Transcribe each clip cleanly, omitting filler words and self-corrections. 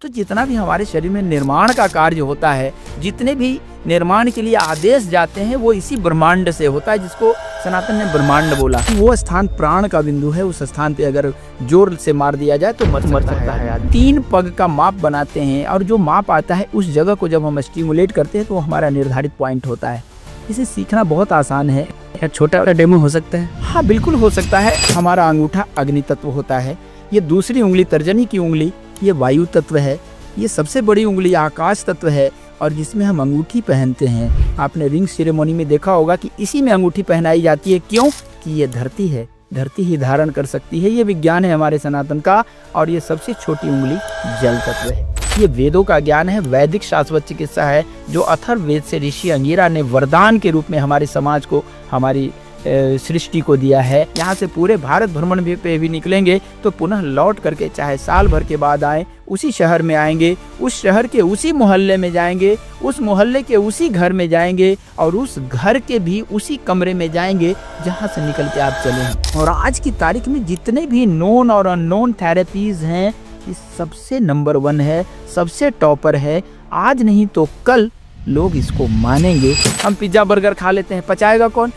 तो जितना भी हमारे शरीर में निर्माण का कार्य होता है, जितने भी निर्माण के लिए आदेश जाते हैं, वो इसी ब्रह्मांड से होता है, जिसको सनातन ने ब्रह्मांड बोला। वो स्थान प्राण का बिंदु है, उस स्थान पे अगर जोर से मार दिया जाए तो मर सकता है। 3 पग का माप बनाते हैं और जो माप आता है उस जगह को जब हम स्टिमुलेट करते हैं तो हमारा निर्धारित पॉइंट होता है। इसे सीखना बहुत आसान है। क्या छोटा डेमो हो सकता है? हाँ, बिल्कुल हो सकता है। हमारा अंगूठा अग्नि तत्व होता है, ये दूसरी उंगली तर्जनी की उंगली ये वायु तत्व है, ये सबसे बड़ी उंगली आकाश तत्व है और जिसमें हम अंगूठी पहनते हैं। आपने रिंग सेरेमनी में देखा होगा कि इसी में अंगूठी पहनाई जाती है। क्यों? कि ये धरती है, धरती ही धारण कर सकती है। ये विज्ञान है हमारे सनातन का। और ये सबसे छोटी उंगली जल तत्व है। ये वेदों का ज्ञान है, वैदिक शाश्वत चिकित्सा है, जो अथर्ववेद से ऋषि अंगिरा ने वरदान के रूप में हमारे समाज को, हमारी सृष्टि को दिया है। यहाँ से पूरे भारत भ्रमण पे भी निकलेंगे तो पुनः लौट करके, चाहे साल भर के बाद आए, उसी शहर में आएंगे, उस शहर के उसी मोहल्ले में जाएंगे, उस मोहल्ले के उसी घर में जाएंगे और उस घर के भी उसी कमरे में जाएंगे जहाँ से निकल के आप चले हैं। और आज की तारीख में जितने भी नोन और अननोन थेरेपीज हैं, ये सबसे नंबर 1 है, सबसे टॉपर है। आज नहीं तो कल लोग इसको मानेंगे। हम पिज्जा बर्गर खा लेते हैं, पचाएगा कौन?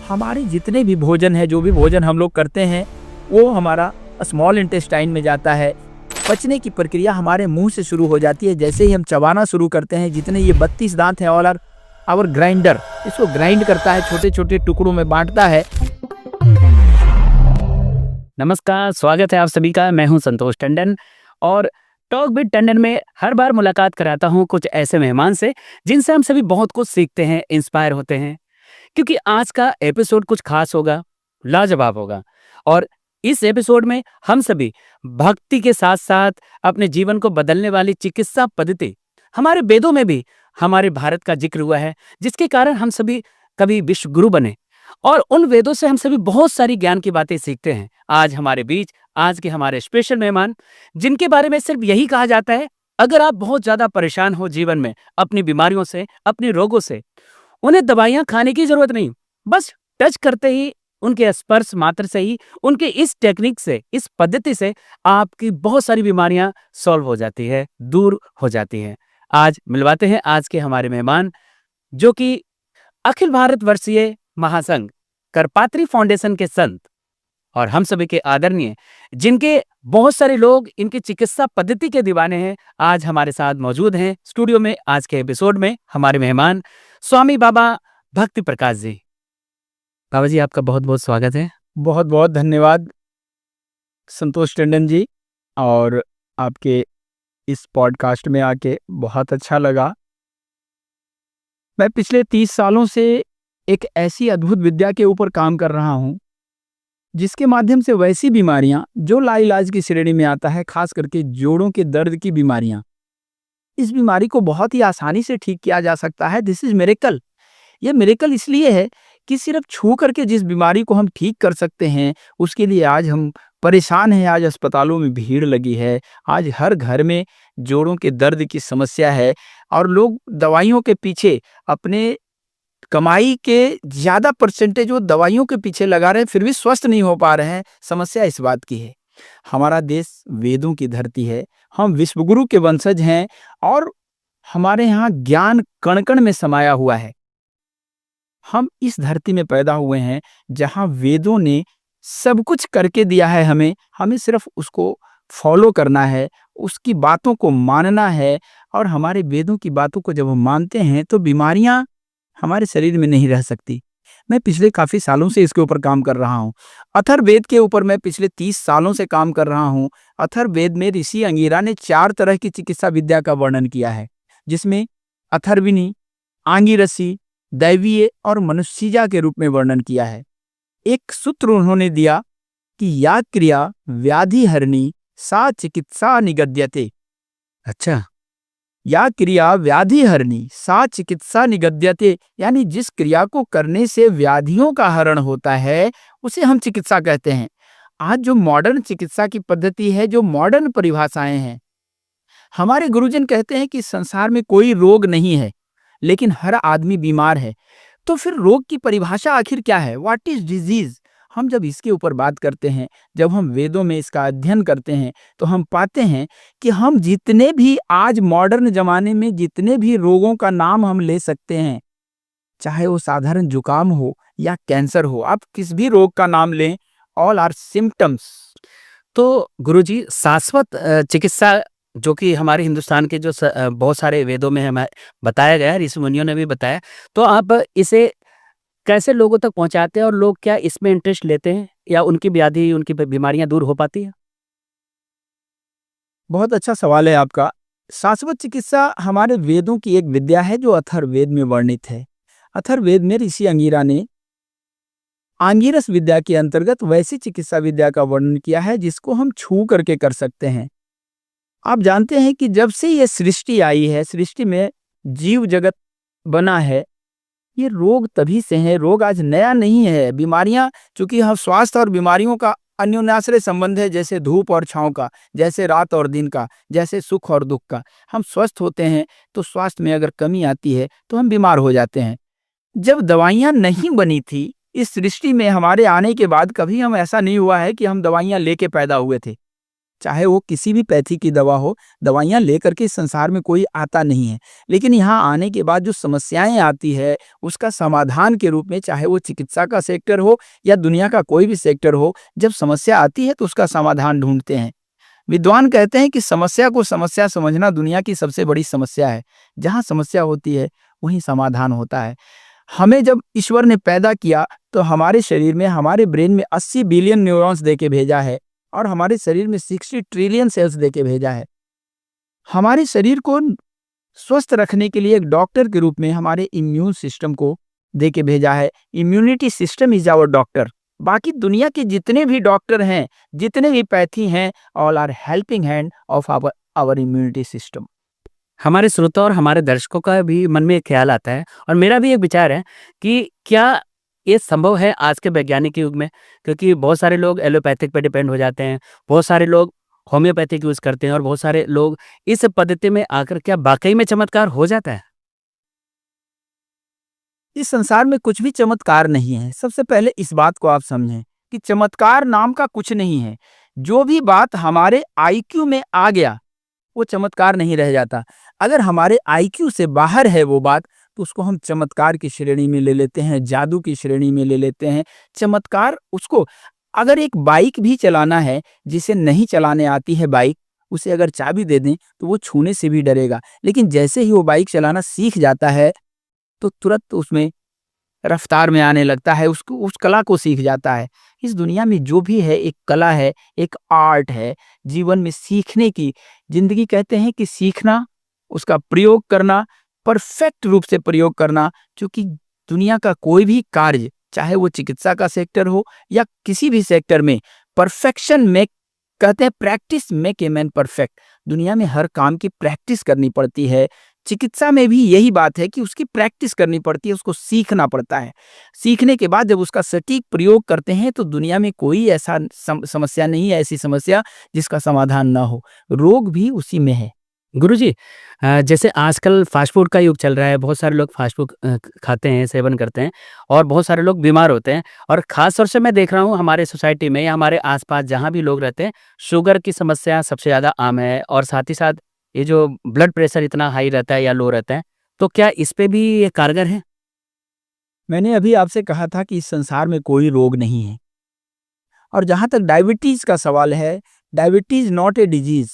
हमारे जितने भी भोजन है, जो भी भोजन हम लोग करते हैं, वो हमारा स्मॉल इंटेस्टाइन में जाता है। पचने की प्रक्रिया हमारे मुंह से शुरू हो जाती है। जैसे ही हम चबाना शुरू करते हैं, जितने ये 32 दांत हैं, ऑल आर आवर ग्राइंडर, इसको ग्राइंड करता है, छोटे छोटे टुकड़ों में बांटता है। नमस्कार, स्वागत है आप सभी का। मैं हूं संतोष टंडन और टॉक विद टंडन में हर बार मुलाकात कराता हूं कुछ ऐसे मेहमान से जिनसे हम सभी बहुत कुछ सीखते हैं, इंस्पायर होते हैं। क्योंकि आज का एपिसोड कुछ खास होगा, लाजवाब होगा। और इस एपिसोड में हम सभी भक्ति के साथ साथ अपने जीवन को बदलने वाली चिकित्सा पद्धति, हमारे वेदों में भी हमारे भारत का जिक्र हुआ है, जिसके कारण हम सभी कभी विश्व गुरु बने और उन वेदों से हम सभी बहुत सारी ज्ञान की बातें सीखते हैं। आज हमारे बीच आज के हमारे स्पेशल मेहमान, जिनके बारे में सिर्फ यही कहा जाता है, अगर आप बहुत ज्यादा परेशान हो जीवन में अपनी बीमारियों से, अपने रोगों से, उन्हें दवाइयां खाने की जरूरत नहीं, बस टच करते ही, उनके स्पर्श मात्र से ही, उनके इस टेक्निक से, इस पद्धति से आपकी बहुत सारी बीमारियां सॉल्व हो जाती है, दूर हो जाती हैं। आज मिलवाते हैं आज के हमारे मेहमान, जो कि अखिल भारत वर्षीय महासंघ करपात्री फाउंडेशन के संत और हम सभी के आदरणीय, जिनके बहुत सारे लोग इनकी चिकित्सा पद्धति के दीवाने हैं, आज हमारे साथ मौजूद हैं स्टूडियो में। आज के एपिसोड में हमारे मेहमान स्वामी बाबा भक्ति प्रकाश जी। बाबा जी, आपका बहुत बहुत स्वागत है। बहुत बहुत धन्यवाद संतोष टंडन जी, और आपके इस पॉडकास्ट में आके बहुत अच्छा लगा। मैं पिछले 30 सालों से एक ऐसी अद्भुत विद्या के ऊपर काम कर रहा हूँ, जिसके माध्यम से वैसी बीमारियां जो लाइलाज की श्रेणी में आता है, खास करके जोड़ों के दर्द की बीमारियां, इस बीमारी को बहुत ही आसानी से ठीक किया जा सकता है। This is miracle. यह मिरेकल इसलिए है कि सिर्फ छू करके जिस बीमारी को हम ठीक कर सकते हैं, उसके लिए आज हम परेशान हैं। आज अस्पतालों में भीड़ लगी है, आज हर घर में जोड़ों के दर्द की समस्या है और लोग दवाइयों के पीछे अपने कमाई के ज्यादा परसेंटेज वो दवाइयों के पीछे लगा रहे हैं, फिर भी स्वस्थ नहीं हो पा रहे हैं। समस्या इस बात की है, हमारा देश वेदों की धरती है, हम विश्वगुरु के वंशज हैं और हमारे यहाँ ज्ञान कण कण में समाया हुआ है। हम इस धरती में पैदा हुए हैं जहाँ वेदों ने सब कुछ करके दिया है हमें सिर्फ उसको फॉलो करना है, उसकी बातों को मानना है। और हमारे वेदों की बातों को जब हम मानते हैं तो बीमारियां हमारे शरीर में नहीं रह सकती। मैं पिछले काफी सालों से इसके ऊपर काम कर रहा हूँ। अथर्ववेद के ऊपर मैं पिछले 30 सालों से काम कर रहा हूँ। अथर्ववेद में ऋषि अंगिरा ने 4 तरह की चिकित्सा विद्या का वर्णन किया है, जिसमें अथर्विनी, आंगिरसी, दैवीय और मनुष्यजा के रूप में वर्णन किया है। एक सूत्र उन्होंने दिया कि या क्रिया व्याधि हरणी सा चिकित्सा निगद्यते। अच्छा, या क्रिया व्याधि हरणी सा चिकित्सा निगद्यते, यानी जिस क्रिया को करने से व्याधियों का हरण होता है उसे हम चिकित्सा कहते हैं। आज जो मॉडर्न चिकित्सा की पद्धति है, जो मॉडर्न परिभाषाएं हैं, हमारे गुरुजन कहते हैं कि संसार में कोई रोग नहीं है लेकिन हर आदमी बीमार है। तो फिर रोग की परिभाषा आखिर क्या है? What is disease? हम जब इसके ऊपर बात करते हैं, जब हम वेदों में इसका अध्ययन करते हैं, तो हम पाते हैं कि हम जितने भी आज मॉडर्न ज़माने में जितने भी रोगों का नाम हम ले सकते हैं, चाहे वो साधारण जुकाम हो या कैंसर हो, आप किस भी रोग का नाम लें, ऑल आर सिम्पटम्स। तो गुरुजी शाश्वत चिकित्सा जो कि हमारे हिंदुस्तान के बहुत सारे वेदों में हमें बताया गया है, ऋषि मुनियों ने भी बताया, तो आप इसे कैसे लोगों तक पहुंचाते हैं और लोग क्या इसमें इंटरेस्ट लेते हैं या उनकी व्याधि, उनकी बीमारियां दूर हो पाती हैं? बहुत अच्छा सवाल है आपका। शाश्वत चिकित्सा हमारे वेदों की एक विद्या है जो अथर्ववेद में वर्णित है। अथर्ववेद में ऋषि अंगिरा ने आंगिरस विद्या के अंतर्गत वैसी चिकित्सा विद्या का वर्णन किया है जिसको हम छू करके कर सकते हैं। आप जानते हैं कि जब से ये सृष्टि आई है, सृष्टि में जीव जगत बना है, ये रोग तभी से हैं। रोग आज नया नहीं है। बीमारियां, चूंकि हम स्वास्थ्य और बीमारियों का अन्योन्याश्रय संबंध है, जैसे धूप और छांव का, जैसे रात और दिन का, जैसे सुख और दुख का। हम स्वस्थ होते हैं तो स्वास्थ्य में अगर कमी आती है तो हम बीमार हो जाते हैं। जब दवाइयां नहीं बनी थी इस सृष्टि में, हमारे आने के बाद कभी हम ऐसा नहीं हुआ है कि हम दवाइयां लेके पैदा हुए थे। चाहे वो किसी भी पैथी की दवा हो, दवाइयां लेकर के इस संसार में कोई आता नहीं है। लेकिन यहाँ आने के बाद जो समस्याएं आती है उसका समाधान के रूप में, चाहे वो चिकित्सा का सेक्टर हो या दुनिया का कोई भी सेक्टर हो, जब समस्या आती है तो उसका समाधान ढूंढते हैं। विद्वान कहते हैं कि समस्या को समस्या समझना दुनिया की सबसे बड़ी समस्या है। जहाँ समस्या होती है वहीं समाधान होता है। हमें जब ईश्वर ने पैदा किया तो हमारे शरीर में, हमारे ब्रेन में 80 बिलियन न्यूरॉन्स देके भेजा है और हमारे शरीर में 60 ट्रिलियन सेल्स देके भेजा है। हमारे शरीर को स्वस्थ रखने के लिए एक डॉक्टर के रूप में हमारे इम्यून सिस्टम को देके भेजा है। Immunity system is our doctor. बाकी दुनिया के जितने भी डॉक्टर हैं, जितने भी पैथी हैं, all are helping hand of our immunity system. हमारे श्रोता और हमारे दर्शकों का भी मन में एक ख्याल आता है और मेरा भी एक विचार है कि क्या ये संभव है आज के वैज्ञानिक युग में? क्योंकि बहुत सारे लोग एलोपैथिक पे डिपेंड हो जाते हैं, बहुत सारे लोग होम्योपैथिक यूज़ करते हैं और बहुत सारे लोग इस पद्धति में आकर क्या वाक़ई में चमत्कार हो जाता है? इस संसार में कुछ भी चमत्कार नहीं है। सबसे पहले इस बात को आप समझें कि चमत्कार नाम का कुछ नहीं है। जो भी बात हमारे आईक्यू में आ गया वो चमत्कार नहीं रह जाता। अगर हमारे आईक्यू से बाहर है वो बात, तो उसको हम चमत्कार की श्रेणी में ले लेते हैं, जादू की श्रेणी में ले लेते हैं। चमत्कार उसको, अगर एक बाइक भी चलाना है, जिसे नहीं चलाने आती है बाइक, उसे अगर चाबी दे दें तो वो छूने से भी डरेगा। लेकिन जैसे ही वो बाइक चलाना सीख जाता है तो तुरंत उसमें रफ्तार में आने लगता है, उसको उस कला को सीख जाता है। इस दुनिया में जो भी है एक कला है, एक आर्ट है जीवन में सीखने की। जिंदगी कहते हैं कि सीखना, उसका प्रयोग करना, परफेक्ट रूप से प्रयोग करना। क्योंकि दुनिया का कोई भी कार्य, चाहे वो चिकित्सा का सेक्टर हो या किसी भी सेक्टर में, परफेक्शन में, कहते हैं practice make a man perfect. दुनिया में हर काम की प्रैक्टिस करनी पड़ती है। चिकित्सा में भी यही बात है कि उसकी प्रैक्टिस करनी पड़ती है, उसको सीखना पड़ता है। सीखने के बाद जब उसका सटीक प्रयोग करते हैं तो दुनिया में कोई ऐसा समस्या नहीं है, ऐसी समस्या जिसका समाधान ना हो। रोग भी उसी में है। गुरुजी, जैसे आजकल फ़ास्ट फ़ूड का युग चल रहा है, बहुत सारे लोग फ़ास्ट फ़ूड खाते हैं, सेवन करते हैं और बहुत सारे लोग बीमार होते हैं और ख़ास तौर से मैं देख रहा हूँ हमारे सोसाइटी में या हमारे आस-पास जहाँ भी लोग रहते हैं, शुगर की समस्या सबसे ज़्यादा आम है और साथ ही साथ ये जो ब्लड प्रेशर इतना हाई रहता है या लो रहता है, तो क्या इस पे भी ये कारगर है? मैंने अभी आपसे कहा था कि इस संसार में कोई रोग नहीं है। और जहाँ तक डायबिटीज़ का सवाल है, diabetes not a disease.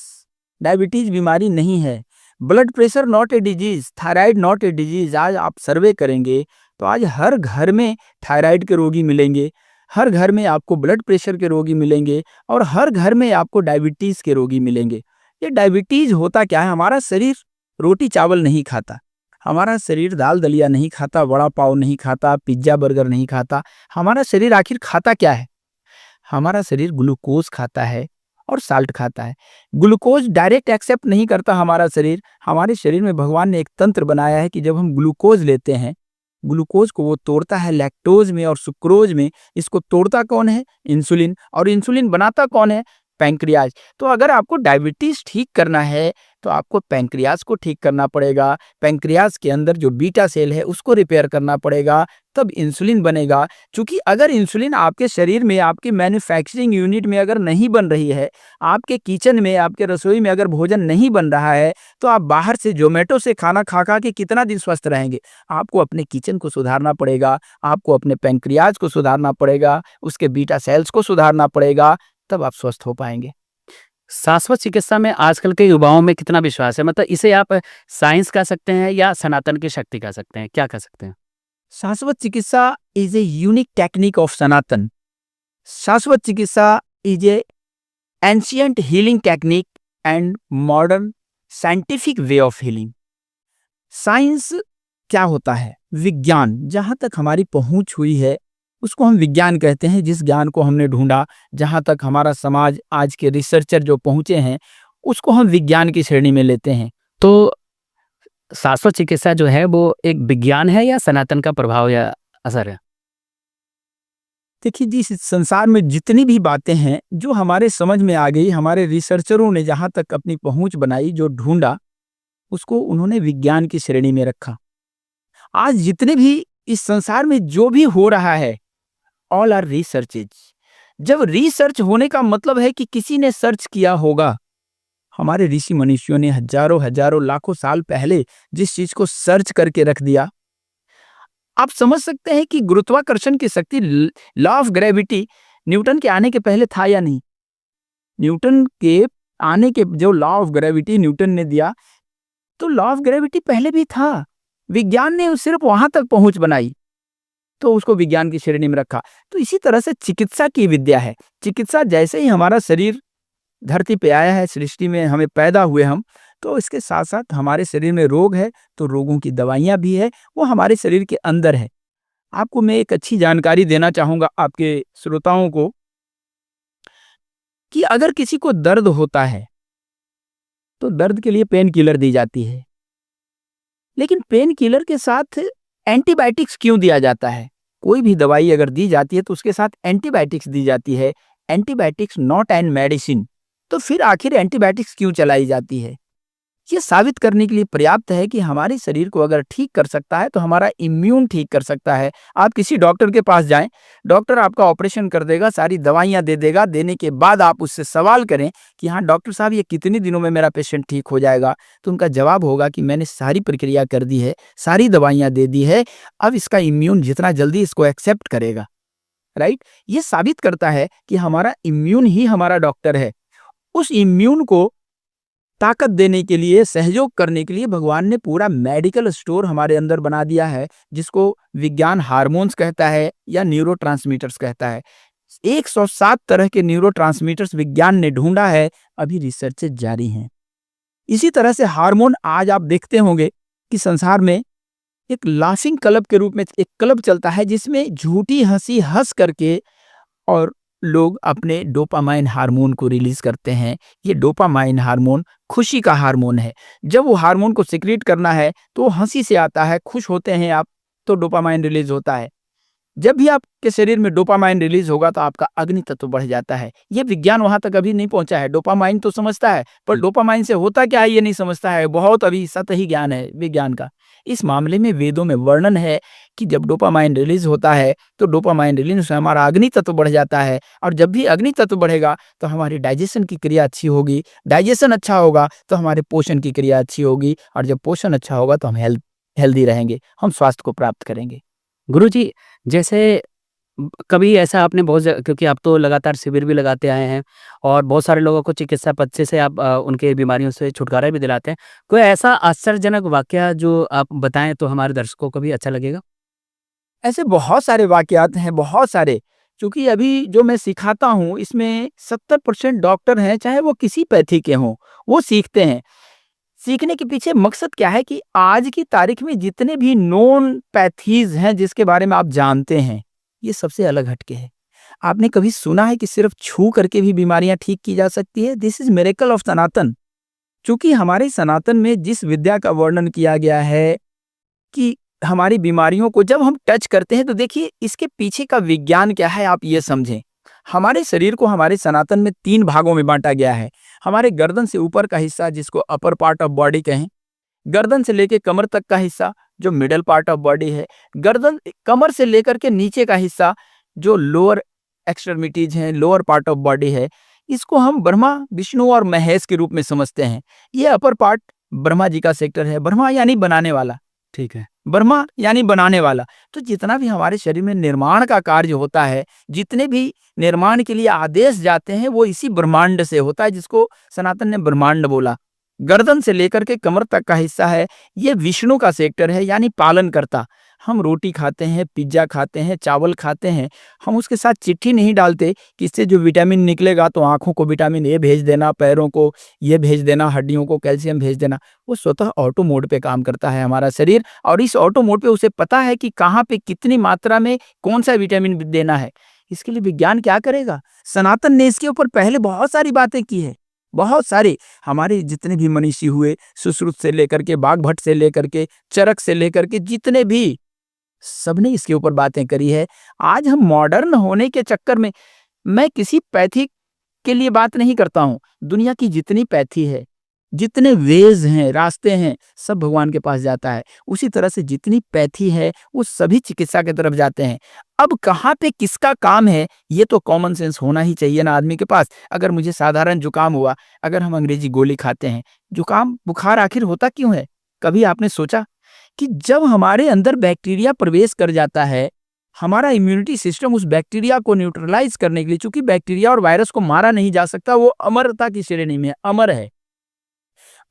Diabetes बीमारी नहीं है। Blood pressure not a disease, thyroid not a disease. आज आप सर्वे करेंगे तो आज हर घर में थायराइड के रोगी मिलेंगे, हर घर में आपको ब्लड प्रेशर के रोगी मिलेंगे और हर घर में आपको डायबिटीज़ के रोगी मिलेंगे। ये डायबिटीज़ होता क्या है? हमारा शरीर रोटी चावल नहीं खाता, हमारा शरीर दाल दलिया नहीं खाता, वड़ा पाव नहीं खाता, पिज्ज़ा बर्गर नहीं खाता। हमारा शरीर आखिर खाता क्या है? हमारा शरीर ग्लूकोज खाता है और साल्ट खाता है। ग्लूकोज डायरेक्ट एक्सेप्ट नहीं करता हमारा शरीर। हमारे शरीर में भगवान ने एक तंत्र बनाया है कि जब हम ग्लूकोज लेते हैं, ग्लूकोज को वो तोड़ता है लैक्टोज में और सुक्रोज में। इसको तोड़ता कौन है? इंसुलिन। और इंसुलिन बनाता कौन है? पैंक्रियाज। तो अगर आपको डायबिटीज ठीक करना है, तो आपको पैंक्रियाज को ठीक करना पड़ेगा, पैंक्रियाज के अंदर जो बीटा सेल है उसको रिपेयर करना पड़ेगा, तब इंसुलिन बनेगा। क्योंकि अगर इंसुलिन आपके शरीर में, आपके मैन्युफैक्चरिंग यूनिट में अगर नहीं बन रही है, आपके किचन में, आपके रसोई में अगर भोजन नहीं बन रहा है, तो आप बाहर से जोमेटो से खाना खा खा के कितना दिन स्वस्थ रहेंगे। आपको अपने किचन को सुधारना पड़ेगा, आपको अपने पैंक्रियाज को सुधारना पड़ेगा, उसके बीटा सेल्स को सुधारना पड़ेगा, तब आप स्वस्थ हो पाएंगे। शाश्वत चिकित्सा में आजकल के युवाओं में कितना विश्वास है? मतलब इसे आप साइंस कह सकते हैं या सनातन की शक्ति कह सकते हैं, क्या कह सकते हैं? Shashwat Chikitsa is a unique technique of Sanatan. Shashwat Chikitsa is a ancient healing technique and modern scientific way of healing. Science क्या होता है? विज्ञान। जहाँ तक हमारी पहुंच हुई है उसको हम विज्ञान कहते हैं। जिस ज्ञान को हमने ढूंढा, जहाँ तक हमारा समाज, आज के रिसर्चर जो पहुंचे हैं, उसको हम विज्ञान की श्रेणी में लेते हैं। तो शाश्वत चिकित्सा जो है वो एक विज्ञान है या सनातन का प्रभाव या असर है? देखिए जी, इस संसार में जितनी भी बातें हैं जो हमारे समझ में आ गई, हमारे रिसर्चरों ने जहाँ तक अपनी पहुंच बनाई, जो ढूंढा, उसको उन्होंने विज्ञान की श्रेणी में रखा। आज जितने भी इस संसार में जो भी हो रहा है, ऑल आर रिसर्चेज। जब रिसर्च होने का मतलब है कि किसी ने सर्च किया होगा। हमारे ऋषि मनीषियों ने हजारों हजारों लाखों साल पहले जिस चीज को सर्च करके रख दिया, आप समझ सकते हैं कि गुरुत्वाकर्षण की शक्ति, लॉ ऑफ ग्रेविटी, न्यूटन के आने के पहले था या नहीं? न्यूटन के आने के जो लॉ ऑफ ग्रेविटी न्यूटन ने दिया, तो लॉ ऑफ ग्रेविटी पहले भी था। विज्ञान ने सिर्फ वहां तक पहुंच बनाई, तो उसको विज्ञान की श्रेणी में रखा। तो इसी तरह से चिकित्सा की विद्या है। चिकित्सा, जैसे ही हमारा शरीर धरती पे आया है, सृष्टि में हमें पैदा हुए हम, तो इसके साथ साथ हमारे शरीर में रोग है, तो रोगों की दवाइयां भी है, वो हमारे शरीर के अंदर है। आपको मैं एक अच्छी जानकारी देना चाहूंगा आपके श्रोताओं को, कि अगर किसी को दर्द होता है तो दर्द के लिए पेन किलर दी जाती है, लेकिन पेन किलर के साथ एंटीबायोटिक्स क्यों दिया जाता है? कोई भी दवाई अगर दी जाती है तो उसके साथ एंटीबायोटिक्स दी जाती है। Antibiotics not an medicine. तो फिर आखिर एंटीबायोटिक्स क्यों चलाई जाती है? ये साबित करने के लिए पर्याप्त है कि हमारे शरीर को अगर ठीक कर सकता है तो हमारा इम्यून ठीक कर सकता है। आप किसी डॉक्टर के पास जाएं, डॉक्टर आपका ऑपरेशन कर देगा, सारी दवाइयां दे देगा। देने के बाद आप उससे सवाल करें कि हाँ डॉक्टर साहब, ये कितने दिनों में मेरा पेशेंट ठीक हो जाएगा? तो उनका जवाब होगा कि मैंने सारी प्रक्रिया कर दी है, सारी दवाइयां दे दी है, अब इसका इम्यून जितना जल्दी इसको एक्सेप्ट करेगा। राइट? ये साबित करता है कि हमारा इम्यून ही हमारा डॉक्टर है। उस इम्यून को ताकत देने के लिए, सहयोग करने के लिए भगवान ने पूरा मेडिकल स्टोर हमारे अंदर बना दिया है, जिसको विज्ञान हार्मोन्स कहता है या न्यूरोट्रांसमीटर्स कहता है। 107 तरह के न्यूरोट्रांसमीटर्स विज्ञान ने ढूंढा है, अभी रिसर्च जारी हैं। इसी तरह से हार्मोन, आज आप देखते होंगे कि संसार में एक लाफिंग क्लब के रूप में एक क्लब चलता है, जिसमें झूठी हंसी हंस करके और लोग अपने डोपामाइन हार्मोन को रिलीज करते हैं। ये डोपामाइन हार्मोन खुशी का हार्मोन है। जब वो हार्मोन को सिक्रीट करना है तो हंसी से आता है, खुश होते हैं आप, तो डोपामाइन रिलीज होता है। जब भी आपके शरीर में डोपामाइन रिलीज होगा तो आपका अग्नि तत्व बढ़ जाता है। ये विज्ञान वहां तक अभी नहीं पहुंचा है। डोपामाइन तो समझता है, पर डोपामाइन से होता क्या है ये नहीं समझता है। बहुत अभी सतही ज्ञान है विज्ञान का। इस मामले में वेदों में वर्णन है कि जब डोपामाइन रिलीज होता है तो डोपामाइन रिलीज से हमारा अग्नि तत्व बढ़ जाता है, और जब भी अग्नि तत्व बढ़ेगा तो हमारी डाइजेशन की क्रिया अच्छी होगी, डाइजेशन अच्छा होगा तो हमारे पोषण की क्रिया अच्छी होगी, और जब पोषण अच्छा होगा तो हम हेल्दी रहेंगे, हम स्वास्थ्य को प्राप्त करेंगे। गुरुजी, जैसे कभी ऐसा आपने क्योंकि आप तो लगातार शिविर भी लगाते आए हैं और बहुत सारे लोगों को चिकित्सा पद्धति से आप उनके बीमारियों से छुटकारा भी दिलाते हैं। कोई ऐसा आश्चर्यजनक वाकया जो आप बताएं तो हमारे दर्शकों को भी अच्छा लगेगा? ऐसे बहुत सारे वाकयात हैं, बहुत सारे। क्योंकि अभी जो मैं सिखाता हूँ इसमें 70% डॉक्टर हैं, चाहे वो किसी पैथी के हों, वो सीखते हैं। सीखने के पीछे मकसद क्या है कि आज की तारीख में जितने भी नॉन पैथीज हैं जिसके बारे में आप जानते हैं, ये सबसे अलग हटके हैं। आपने कभी सुना है कि सिर्फ छू करके भी बीमारियां ठीक की जा सकती है? दिस इज मिरेकल ऑफ सनातन। क्योंकि हमारे सनातन में जिस विद्या का वर्णन किया गया है कि हमारी बीमारियों को जब हम टच करते हैं, तो देखिए इसके पीछे का विज्ञान क्या है, आप ये समझें। हमारे शरीर को हमारे सनातन में 3 भागों में बांटा गया है। हमारे गर्दन से ऊपर का हिस्सा जिसको अपर पार्ट ऑफ बॉडी कहें, गर्दन से लेके कमर तक का हिस्सा जो मिडल पार्ट ऑफ बॉडी है, कमर से लेकर के नीचे का हिस्सा जो लोअर एक्सट्रीमिटीज हैं, लोअर पार्ट ऑफ बॉडी है, इसको हम ब्रह्मा, विष्णु और महेश के रूप में समझते हैं। ये अपर पार्ट ब्रह्मा जी का सेक्टर है। ब्रह्मा यानी बनाने वाला, ठीक है। ब्रह्मा यानी बनाने वाला। तो जितना भी हमारे शरीर में निर्माण का कार्य होता है, जितने भी निर्माण के लिए आदेश जाते हैं, वो इसी ब्रह्मांड से होता है, जिसको सनातन ने ब्रह्मांड बोला। गर्दन से लेकर के कमर तक का हिस्सा है, ये विष्णु का सेक्टर है, यानी पालन करता। हम रोटी खाते हैं, पिज्जा खाते हैं, चावल खाते हैं, हम उसके साथ चिट्ठी नहीं डालते कि इससे जो विटामिन निकलेगा तो आंखों को विटामिन ए भेज देना, पैरों को ये भेज देना, हड्डियों को कैल्शियम भेज देना। वो स्वतः ऑटो मोड पे काम करता है हमारा शरीर, और इस ऑटो मोड पे उसे पता है कि कहाँ पे कितनी मात्रा में कौन सा विटामिन देना है। इसके लिए विज्ञान क्या करेगा? सनातन ने इसके ऊपर पहले बहुत सारी बातें की है, बहुत सारे। हमारे जितने भी मनीषी हुए, सुश्रुत से लेकर के बाघभट्ट से लेकर के चरक से लेकर के जितने भी, सबने इसके ऊपर बातें करी है। आज हम मॉडर्न होने के चक्कर में, मैं किसी पैथी के लिए बात नहीं करता हूं, दुनिया की जितनी पैथी है, जितने वेज हैं, रास्ते हैं, सब भगवान के पास जाता है। उसी तरह से जितनी पैथी है वो सभी चिकित्सा की तरफ जाते हैं। अब कहाँ पे किसका काम है, ये तो कॉमन सेंस होना ही चाहिए ना आदमी के पास। अगर मुझे साधारण जुकाम हुआ, अगर हम अंग्रेजी गोली खाते हैं, जुकाम बुखार आखिर होता क्यों है? कभी आपने सोचा कि जब हमारे अंदर बैक्टीरिया प्रवेश कर जाता है, हमारा इम्यूनिटी सिस्टम उस बैक्टीरिया को न्यूट्रलाइज करने के लिए, चूंकि बैक्टीरिया और वायरस को मारा नहीं जा सकता, वो अमरता की श्रेणी में अमर है।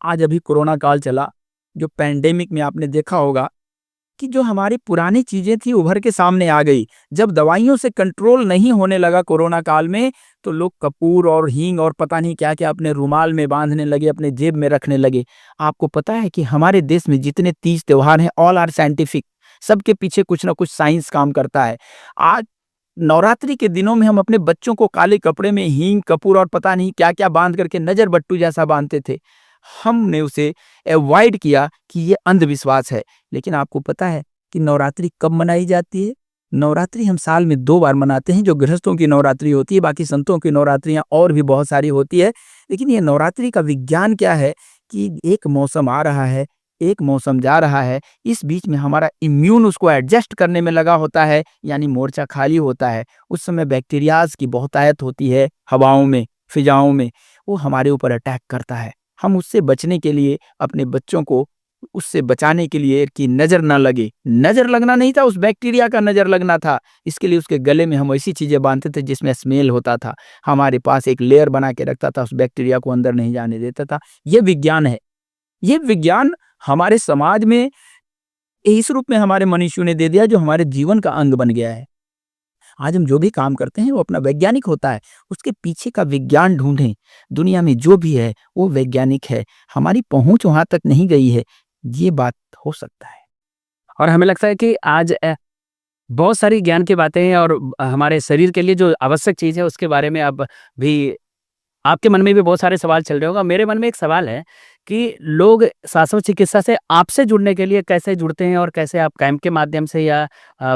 आज अभी कोरोना काल चला, जो पैंडेमिक में आपने देखा होगा कि जो हमारी पुरानी चीजें थी उभर के सामने आ गई। जब दवाइयों से कंट्रोल नहीं होने लगा कोरोना काल में, तो लोग कपूर और हींग और पता नहीं क्या क्या अपने रुमाल में बांधने लगे, अपने जेब में रखने लगे। आपको पता है कि हमारे देश में जितने तीज त्योहार हैं, ऑल आर साइंटिफिक, सबके पीछे कुछ ना कुछ साइंस काम करता है। आज नवरात्रि के दिनों में हम अपने बच्चों को काले कपड़े में हींग, कपूर और पता नहीं क्या क्या बांध करके नजर बट्टू जैसा बांधते थे। हमने उसे अवॉइड किया कि ये अंधविश्वास है। लेकिन आपको पता है कि नवरात्रि कब मनाई जाती है? नवरात्रि हम साल में 2 बार मनाते हैं, जो गृहस्थों की नवरात्रि होती है, बाकी संतों की नवरात्रियां और भी बहुत सारी होती है। लेकिन ये नवरात्रि का विज्ञान क्या है कि एक मौसम आ रहा है, एक मौसम जा रहा है, इस बीच में हमारा इम्यून उसको एडजस्ट करने में लगा होता है, यानी मोर्चा खाली होता है। उस समय बैक्टीरियाज की बहुतायत होती है हवाओं में, फिजाओं में, वो हमारे ऊपर अटैक करता है। हम उससे बचने के लिए, अपने बच्चों को उससे बचाने के लिए कि नजर ना लगे, नजर लगना नहीं था, उस बैक्टीरिया का नजर लगना था, इसके लिए उसके गले में हम ऐसी चीजें बांधते थे जिसमें स्मेल होता था। हमारे पास एक लेयर बना के रखता था, उस बैक्टीरिया को अंदर नहीं जाने देता था। ये विज्ञान है। ये विज्ञान हमारे समाज में इस रूप में हमारे मनुष्यों ने दे दिया, जो हमारे जीवन का अंग बन गया है। आज हम जो भी काम करते हैं वो अपना वैज्ञानिक होता है, उसके पीछे का विज्ञान ढूंढें। दुनिया में जो भी है वो वैज्ञानिक है, हमारी पहुंच वहां तक नहीं गई है, ये बात हो सकता है। और हमें लगता है कि आज बहुत सारी ज्ञान की बातें हैं, और हमारे शरीर के लिए जो आवश्यक चीज़ है उसके बारे में अब भी आपके मन में भी बहुत सारे सवाल चल रहे होगा। मेरे मन में एक सवाल है कि लोग शाश्वत चिकित्सा से आपसे जुड़ने के लिए कैसे जुड़ते हैं, और कैसे आप कैंप के माध्यम से या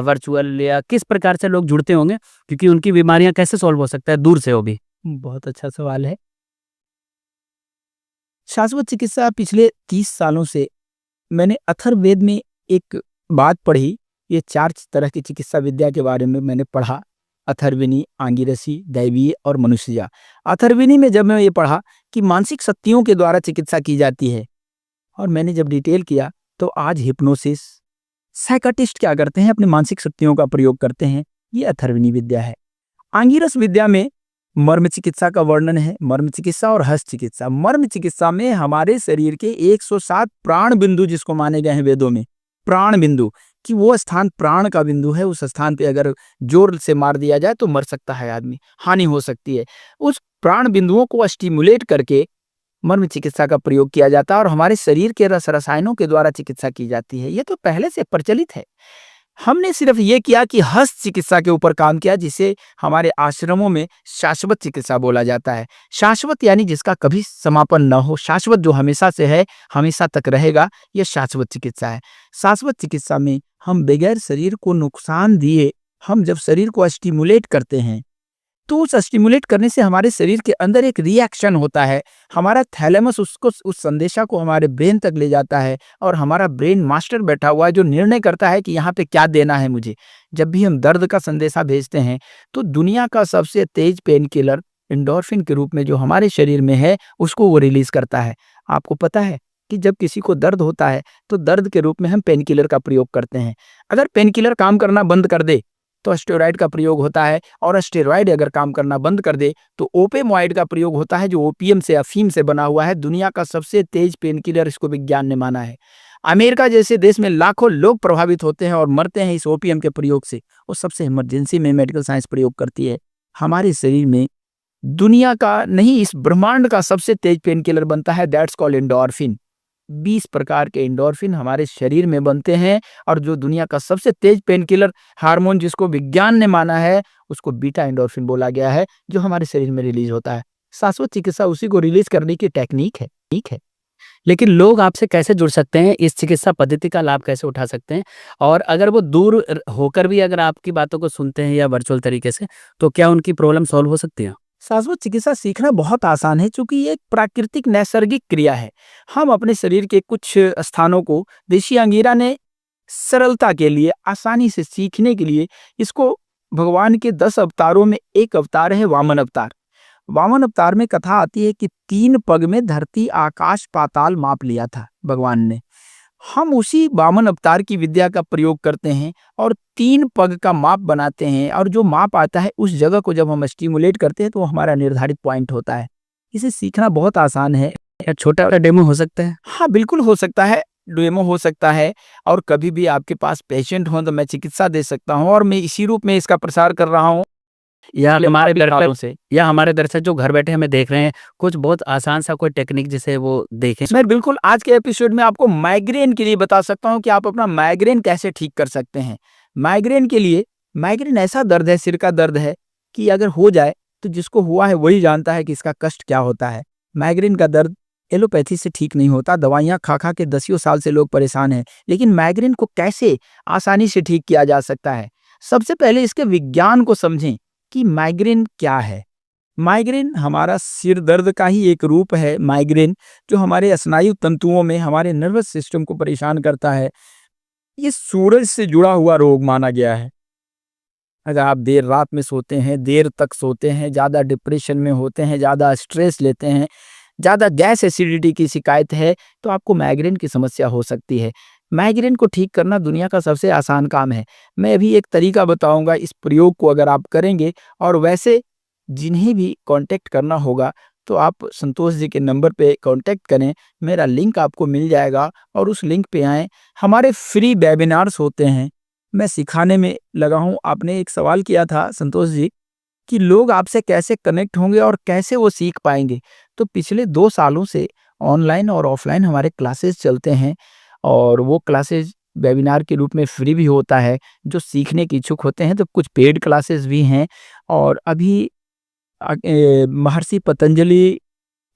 वर्चुअल या किस प्रकार से लोग जुड़ते होंगे, क्योंकि उनकी बीमारियां कैसे सॉल्व हो सकता है दूर से हो भी? बहुत अच्छा सवाल है। शाश्वत चिकित्सा पिछले 30 सालों से, मैंने अथर्ववेद में एक बात पढ़ी, ये 4 तरह की चिकित्सा विद्या के बारे में मैंने पढ़ा, अथर्वणी, आंगिरसी, दैवीय और मनुष्यजा। अथर्वणी में जब मैं ये पढ़ा कि मानसिक शक्तियों के द्वारा चिकित्सा की जाती है, और मैंने जब डिटेल किया तो आज हिप्नोसिस, साइकाटिस्ट क्या करते हैं, अपने मानसिक शक्तियों का प्रयोग करते हैं, ये अथर्वणी विद्या है। आंगिरस विद्या में मर्म चिकित्सा का वर्णन है, मर्म चिकित्सा और हस्त चिकित्सा। मर्म चिकित्सा में हमारे शरीर के 107 प्राण बिंदु जिसको माने गए हैं वेदों में, प्राण बिंदु, कि वो स्थान प्राण का बिंदु है, उस स्थान पे अगर जोर से मार दिया जाए तो मर सकता है आदमी, हानि हो सकती है। उस प्राण बिंदुओं को स्टिमुलेट करके मर्म चिकित्सा का प्रयोग किया जाता है, और हमारे शरीर के रसायनों के द्वारा चिकित्सा की जाती है। ये तो पहले से प्रचलित है। हमने सिर्फ ये किया कि हस्त चिकित्सा के ऊपर काम किया, जिसे हमारे आश्रमों में शाश्वत चिकित्सा बोला जाता है। शाश्वत यानी जिसका कभी समापन न हो, शाश्वत जो हमेशा से है, हमेशा तक रहेगा, यह शाश्वत चिकित्सा है। शाश्वत चिकित्सा में हम बगैर शरीर को नुकसान दिए, हम जब शरीर को स्टिमुलेट करते हैं, तो उस स्टिमुलेट करने से हमारे शरीर के अंदर एक रिएक्शन होता है। हमारा थैलेमस उसको उस संदेशा को हमारे ब्रेन तक ले जाता है और हमारा ब्रेन मास्टर बैठा हुआ है जो निर्णय करता है कि यहाँ पे क्या देना है मुझे। जब भी हम दर्द का संदेशा भेजते हैं तो दुनिया का सबसे तेज पेन किलर एंडोर्फिन के रूप में जो हमारे शरीर में है उसको वो रिलीज करता है। आपको पता है कि जब किसी को दर्द होता है तो दर्द के रूप में हम पेन किलर का प्रयोग करते हैं। अगर पेन किलर काम करना बंद कर दे तो स्टेरॉइड का प्रयोग होता है, और स्टेरॉइड अगर काम करना बंद कर दे तो ओपेमॉइड का प्रयोग होता है जो ओपीएम से अफीम से बना हुआ है। दुनिया का सबसे तेज पेन किलर इसको विज्ञान ने माना है। अमेरिका जैसे देश में लाखों लोग प्रभावित होते हैं और मरते हैं इस ओपीएम के प्रयोग से। वो सबसे इमरजेंसी में मेडिकल साइंस प्रयोग करती है। हमारे शरीर में दुनिया का नहीं इस ब्रह्मांड का सबसे तेज पेन किलर बनता है, दैट्स कॉल्ड एंडोर्फिन। 20 प्रकार के एंडोर्फिन हमारे शरीर में बनते हैं, और जो दुनिया का सबसे तेज पेन किलर हार्मोन जिसको विज्ञान ने माना है उसको बीटा एंडोर्फिन बोला गया है, जो हमारे शरीर में रिलीज होता है। शाश्वत चिकित्सा उसी को रिलीज करने की टेक्निक है। ठीक है, लेकिन लोग आपसे कैसे जुड़ सकते हैं, इस चिकित्सा पद्धति का लाभ कैसे उठा सकते हैं? और अगर वो दूर होकर भी अगर आपकी बातों को सुनते हैं या वर्चुअल तरीके से, तो क्या उनकी प्रॉब्लम सॉल्व हो सकती है? शाश्वत चिकित्सा सीखना बहुत आसान है, क्योंकि ये एक प्राकृतिक नैसर्गिक क्रिया है। हम अपने शरीर के कुछ स्थानों को देशी अंगीरा ने सरलता के लिए, आसानी से सीखने के लिए, इसको भगवान के 10 अवतारों में एक अवतार है वामन अवतार। वामन अवतार में कथा आती है कि 3 पग में धरती आकाश पाताल माप लिया था भगवान ने। हम उसी वामन अवतार की विद्या का प्रयोग करते हैं और 3 पग का माप बनाते हैं, और जो माप आता है उस जगह को जब हम स्टिमुलेट करते हैं तो वो हमारा निर्धारित पॉइंट होता है। इसे सीखना बहुत आसान है। या छोटा डेमो हो सकता है? हाँ, बिल्कुल हो सकता है, डेमो हो सकता है। और कभी भी आपके पास पेशेंट हो तो मैं चिकित्सा दे सकता हूँ, और मैं इसी रूप में इसका प्रसार कर रहा हूँ। या हमारे सालों दर्शक से या हमारे दर्शक जो घर बैठे हमें देख रहे हैं, कुछ बहुत आसान सा कोई टेक्निक जिसे वो देखें। मैं बिल्कुल आज के एपिसोड में आपको माइग्रेन के लिए बता सकता हूँ कि आप अपना माइग्रेन कैसे ठीक कर सकते हैं। माइग्रेन के लिए, माइग्रेन ऐसा दर्द है, सिर का दर्द है कि अगर हो जाए तो जिसको हुआ है वही जानता है कि इसका कष्ट क्या होता है। माइग्रेन का दर्द एलोपैथी से ठीक नहीं होता, दवाइयाँ खा खा के 10 साल से लोग परेशान हैं। लेकिन माइग्रेन को कैसे आसानी से ठीक किया जा सकता है? सबसे पहले इसके विज्ञान को समझें कि माइग्रेन क्या है। माइग्रेन हमारा सिर दर्द का ही एक रूप है। माइग्रेन जो हमारे स्नायु तंतुओं में हमारे नर्वस सिस्टम को परेशान करता है, ये सूरज से जुड़ा हुआ रोग माना गया है। अगर आप देर रात में सोते हैं, देर तक सोते हैं, ज़्यादा डिप्रेशन में होते हैं, ज़्यादा स्ट्रेस लेते हैं, ज़्यादा गैस एसिडिटी की शिकायत है, तो आपको माइग्रेन की समस्या हो सकती है। माइग्रेन को ठीक करना दुनिया का सबसे आसान काम है। मैं अभी एक तरीका बताऊंगा, इस प्रयोग को अगर आप करेंगे, और वैसे जिन्हें भी कांटेक्ट करना होगा तो आप संतोष जी के नंबर पे कांटेक्ट करें, मेरा लिंक आपको मिल जाएगा और उस लिंक पे आएँ। हमारे फ्री वेबिनार्स होते हैं, मैं सिखाने में लगा हूँ। आपने एक सवाल किया था संतोष जी कि लोग आपसे कैसे कनेक्ट होंगे और कैसे वो सीख पाएंगे। तो पिछले 2 सालों से ऑनलाइन और ऑफलाइन हमारे क्लासेस चलते हैं, और वो क्लासेस वेबिनार के रूप में फ्री भी होता है। जो सीखने के इच्छुक होते हैं तो कुछ पेड क्लासेस भी हैं, और अभी महर्षि पतंजलि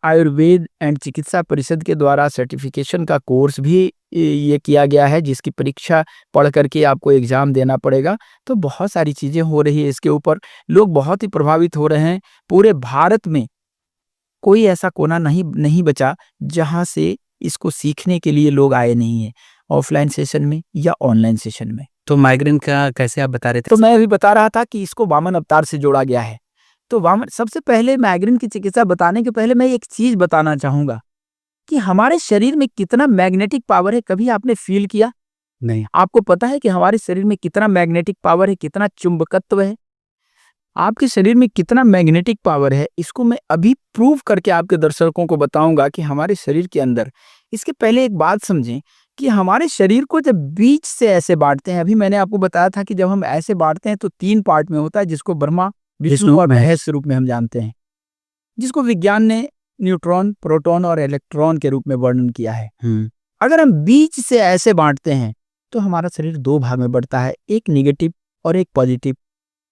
आयुर्वेद एंड चिकित्सा परिषद के द्वारा सर्टिफिकेशन का कोर्स भी ये किया गया है, जिसकी परीक्षा पढ़ करके आपको एग्ज़ाम देना पड़ेगा। तो बहुत सारी चीज़ें हो रही है इसके ऊपर, लोग बहुत ही प्रभावित हो रहे हैं। पूरे भारत में कोई ऐसा कोना नहीं बचा जहाँ से इसको सीखने के लिए लोग आए नहीं हैं, ऑफलाइन सेशन में या ऑनलाइन सेशन में। तो माइग्रेन का कैसे आप बता रहे थे? तो मैं अभी बता रहा था कि इसको वामन अवतार से जोड़ा गया है। तो वामन, सबसे पहले माइग्रेन की चिकित्सा बताने के पहले मैं एक चीज बताना चाहूंगा कि हमारे शरीर में कितना मैग्नेटिक पावर है। कभी आपने फील किया? नहीं। आपको पता है कि हमारे शरीर में कितना मैग्नेटिक पावर है, कितना चुंबकत्व है? आपके शरीर में कितना मैग्नेटिक पावर है, इसको मैं अभी प्रूव करके आपके दर्शकों को बताऊंगा कि हमारे शरीर के अंदर। इसके पहले एक बात समझें कि हमारे शरीर को जब बीच से ऐसे बांटते हैं, अभी मैंने आपको बताया था कि जब हम ऐसे बांटते हैं तो 3 पार्ट में होता है, जिसको ब्रह्मा, विष्णु और महेश के रूप में हम जानते हैं, जिसको विज्ञान ने न्यूट्रॉन, प्रोटॉन और इलेक्ट्रॉन के रूप में वर्णन किया है। अगर हम बीच से ऐसे बांटते हैं तो हमारा शरीर 2 भाग में बढ़ता है, एक निगेटिव और एक पॉजिटिव।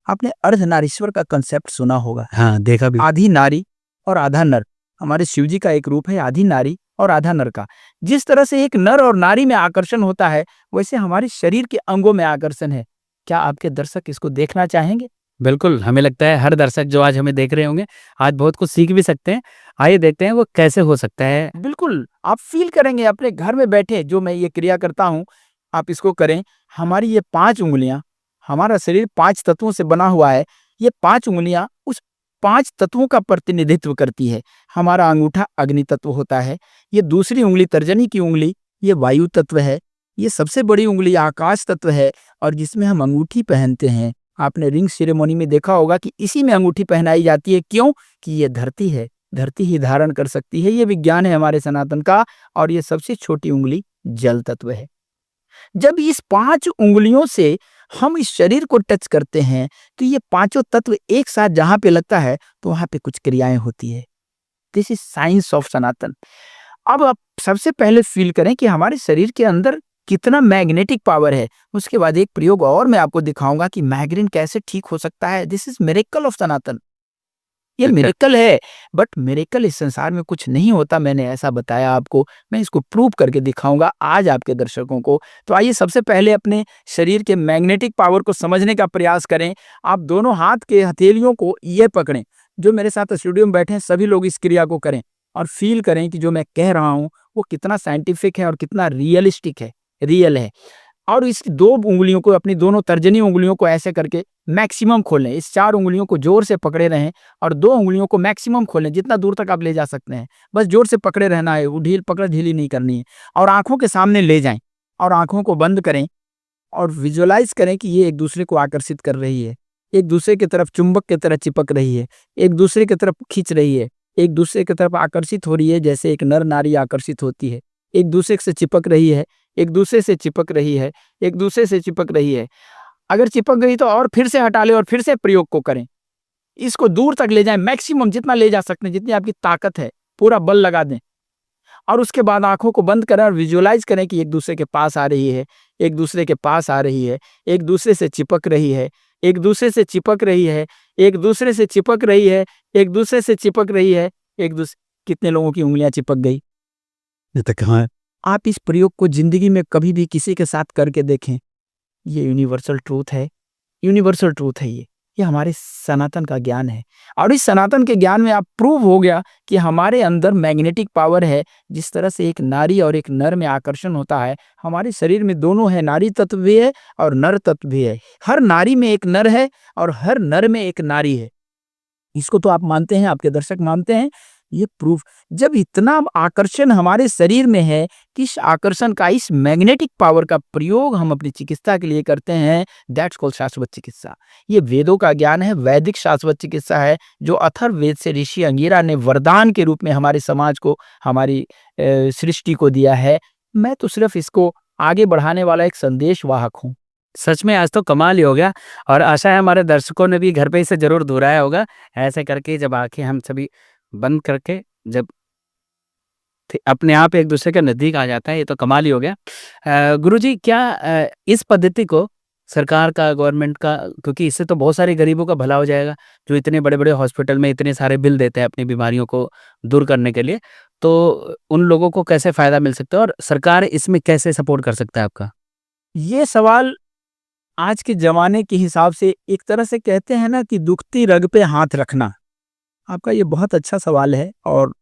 आपने अर्धनारीश्वर का कंसेप्ट सुना होगा। हाँ, देखा भी। आधी नारी और आधा नर, हमारे शिव जी का एक रूप है आधी नारी और आधा नर का। जिस तरह से एक नर और नारी में आकर्षण होता है, वैसे हमारे शरीर के अंगों में आकर्षण है। क्या आपके दर्शक इसको देखना चाहेंगे? बिल्कुल, हमें लगता है हर दर्शक जो आज हमें देख रहे होंगे, आज बहुत कुछ सीख भी सकते हैं। आइए देखते हैं वो कैसे हो सकता है। बिल्कुल, आप फ़ील करेंगे अपने घर में बैठे जो मैं ये क्रिया करता हूँ, आप इसको करें। हमारी ये 5 उँगलियाँ, हमारा शरीर 5 तत्वों से बना हुआ है। ये 5 उँगलियाँ उस 5 तत्वों का प्रतिनिधित्व करती है। हमारा अंगूठा अग्नि तत्व होता है, ये दूसरी उँगली तर्जनी की उँगली, ये वायु तत्व है, ये सबसे बड़ी उँगली आकाश तत्व है और जिसमें हम अंगूठी पहनते हैं। आपने रिंग सेरेमनी में देखा होगा कि इसी में अंगूठी पहनाई जाती है, क्यों? कि ये धरती है। धरती ही धारण कर सकती है, ये विज्ञान है हमारे सनातन का। और ये सबसे छोटी उँगली जल तत्व है। जब इस 5 उँगलियों से हम इस शरीर को टच करते हैं, तो ये पाँचों तत्व एक साथ जहाँ पे लगता है, तो वहाँ पे कुछ क्रियाएँ होती है। दिस इज़ साइंस ऑफ सनातन। अब आप सबसे पहले फ़ील करें कि हमारे शरीर के अंदर कितना मैग्नेटिक पावर है। उसके बाद एक प्रयोग और मैं आपको दिखाऊँगा कि माइग्रेन कैसे ठीक हो सकता है। दिस इज़ मिरेकल ऑफ सनातन। ये अच्छा, मिरेकल है, बट मिरेकल इस संसार में कुछ नहीं होता, मैंने ऐसा बताया आपको। मैं इसको प्रूव करके दिखाऊँगा आज आपके दर्शकों को। तो आइए सबसे पहले अपने शरीर के मैग्नेटिक पावर को समझने का प्रयास करें। आप दोनों हाथ के हथेलियों को ये पकड़ें। जो मेरे साथ स्टूडियो में बैठे हैं सभी लोग इस क्रिया को करें और फ़ील करें कि जो मैं कह रहा हूँ वो कितना साइंटिफिक है और कितना रियलिस्टिक है, रियल है। और इस 2 उँगलियों को, अपनी दोनों तर्जनी उँगलियों को ऐसे करके मैक्सिमम खोलें। इस 4 उँगलियों को ज़ोर से पकड़े रहें और 2 उँगलियों को मैक्सिमम खोलें, जितना दूर तक आप ले जा सकते हैं। बस ज़ोर से पकड़े रहना है, वो ढीली नहीं करनी है। और आँखों के सामने ले जाएँ और आँखों को बंद करें और विजुअलाइज़ करें कि ये एक-दूसरे को आकर्षित कर रही है। एक-दूसरे की तरफ चुंबक की तरह चिपक रही है, एक-दूसरे की तरफ खींच रही है, एक-दूसरे की तरफ आकर्षित हो रही है, जैसे एक नर-नारी आकर्षित होती है। एक-दूसरे से चिपक रही है, एक-दूसरे से चिपक रही है, एक-दूसरे से चिपक रही है। अगर चिपक गई तो और फिर से हटा लें और फिर से प्रयोग को करें। इसको दूर तक ले जाएँ, मैक्सिमम जितना ले जा सकते हैं, जितनी आपकी ताकत है, पूरा बल लगा दें। और उसके बाद आँखों को बंद करें और विजुअलाइज़ करें कि एक-दूसरे के पास आ रही है, एक-दूसरे के पास आ रही है, एक-दूसरे से चिपक रही है, एक-दूसरे से चिपक रही है, एक-दूसरे से चिपक रही है, एक-दूसरे से चिपक रही है, एक-दूस कितने लोगों की उँगलियाँ चिपक गई? ये तो कहाँ है? आप इस प्रयोग को ज़िंदगी में कभी भी किसी के साथ करके देखें। ये यूनिवर्सल ट्रूथ है, यूनिवर्सल ट्रूथ है ये। ये हमारे सनातन का ज्ञान है और इस सनातन के ज्ञान में आप प्रूव हो गया कि हमारे अंदर मैग्नेटिक पावर है। जिस तरह से एक नारी और एक नर में आकर्षण होता है, हमारे शरीर में दोनों है, नारी तत्व भी है और नर तत्व भी है। हर नारी में एक नर है और हर नर में एक नारी है। इसको तो आप मानते हैं, आपके दर्शक मानते हैं। ये प्रूफ, जब इतना आकर्षण हमारे शरीर में है कि इस आकर्षण का, इस मैग्नेटिक पावर का प्रयोग हम अपनी चिकित्सा के लिए करते हैं, दैट्स कॉल्ड शाश्वत चिकित्सा। ये वेदों का ज्ञान है, वैदिक शाश्वत चिकित्सा है, जो अथर्ववेद से ऋषि अंगिरा ने वरदान के रूप में हमारे समाज को, हमारी सृष्टि को दिया है। मैं तो सिर्फ इसको आगे बढ़ाने वाला एक संदेश वाहक हूँ। सच में आज तो कमाल ही हो गया और आशा है हमारे दर्शकों ने भी घर पे इसे ज़रूर दोहराया होगा। ऐसे करके जब आँखें हम सभी बंद करके जब अपने आप एक दूसरे के नज़दीक आ जाता है, ये तो कमाल ही हो गया। गुरुजी क्या इस पद्धति को सरकार का, गवर्नमेंट का, क्योंकि इससे तो बहुत सारे गरीबों का भला हो जाएगा, जो इतने बड़े-बड़े हॉस्पिटल में इतने सारे बिल देते हैं अपनी बीमारियों को दूर करने के लिए, तो उन लोगों को कैसे फ़ायदा मिल सकता है और सरकार इसमें कैसे सपोर्ट कर सकता है आपका? ये सवाल आज के ज़माने के हिसाब से एक तरह से कहते हैं ना कि दुखती रग पे हाथ रखना। आपका ये बहुत अच्छा सवाल है और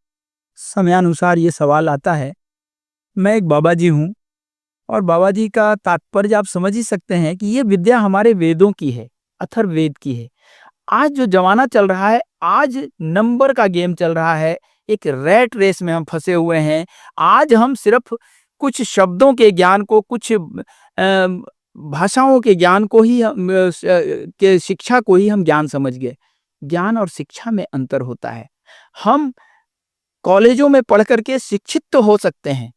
समयानुसार ये सवाल आता है। मैं एक बाबा जी हूँ और बाबा जी का तात्पर्य आप समझ ही सकते हैं कि ये विद्या हमारे वेदों की है, अथर्ववेद की है। आज जो ज़माना चल रहा है, आज नंबर का गेम चल रहा है, एक रैट रेस में हम फँसे हुए हैं। आज हम सिर्फ़ कुछ शब्दों के ज्ञान को, कुछ भाषाओं के ज्ञान को ही के शिक्षा को ही हम ज्ञान समझ गए। ज्ञान और शिक्षा में अंतर होता है। हम कॉलेजों में पढ़ कर के शिक्षित तो हो सकते हैं,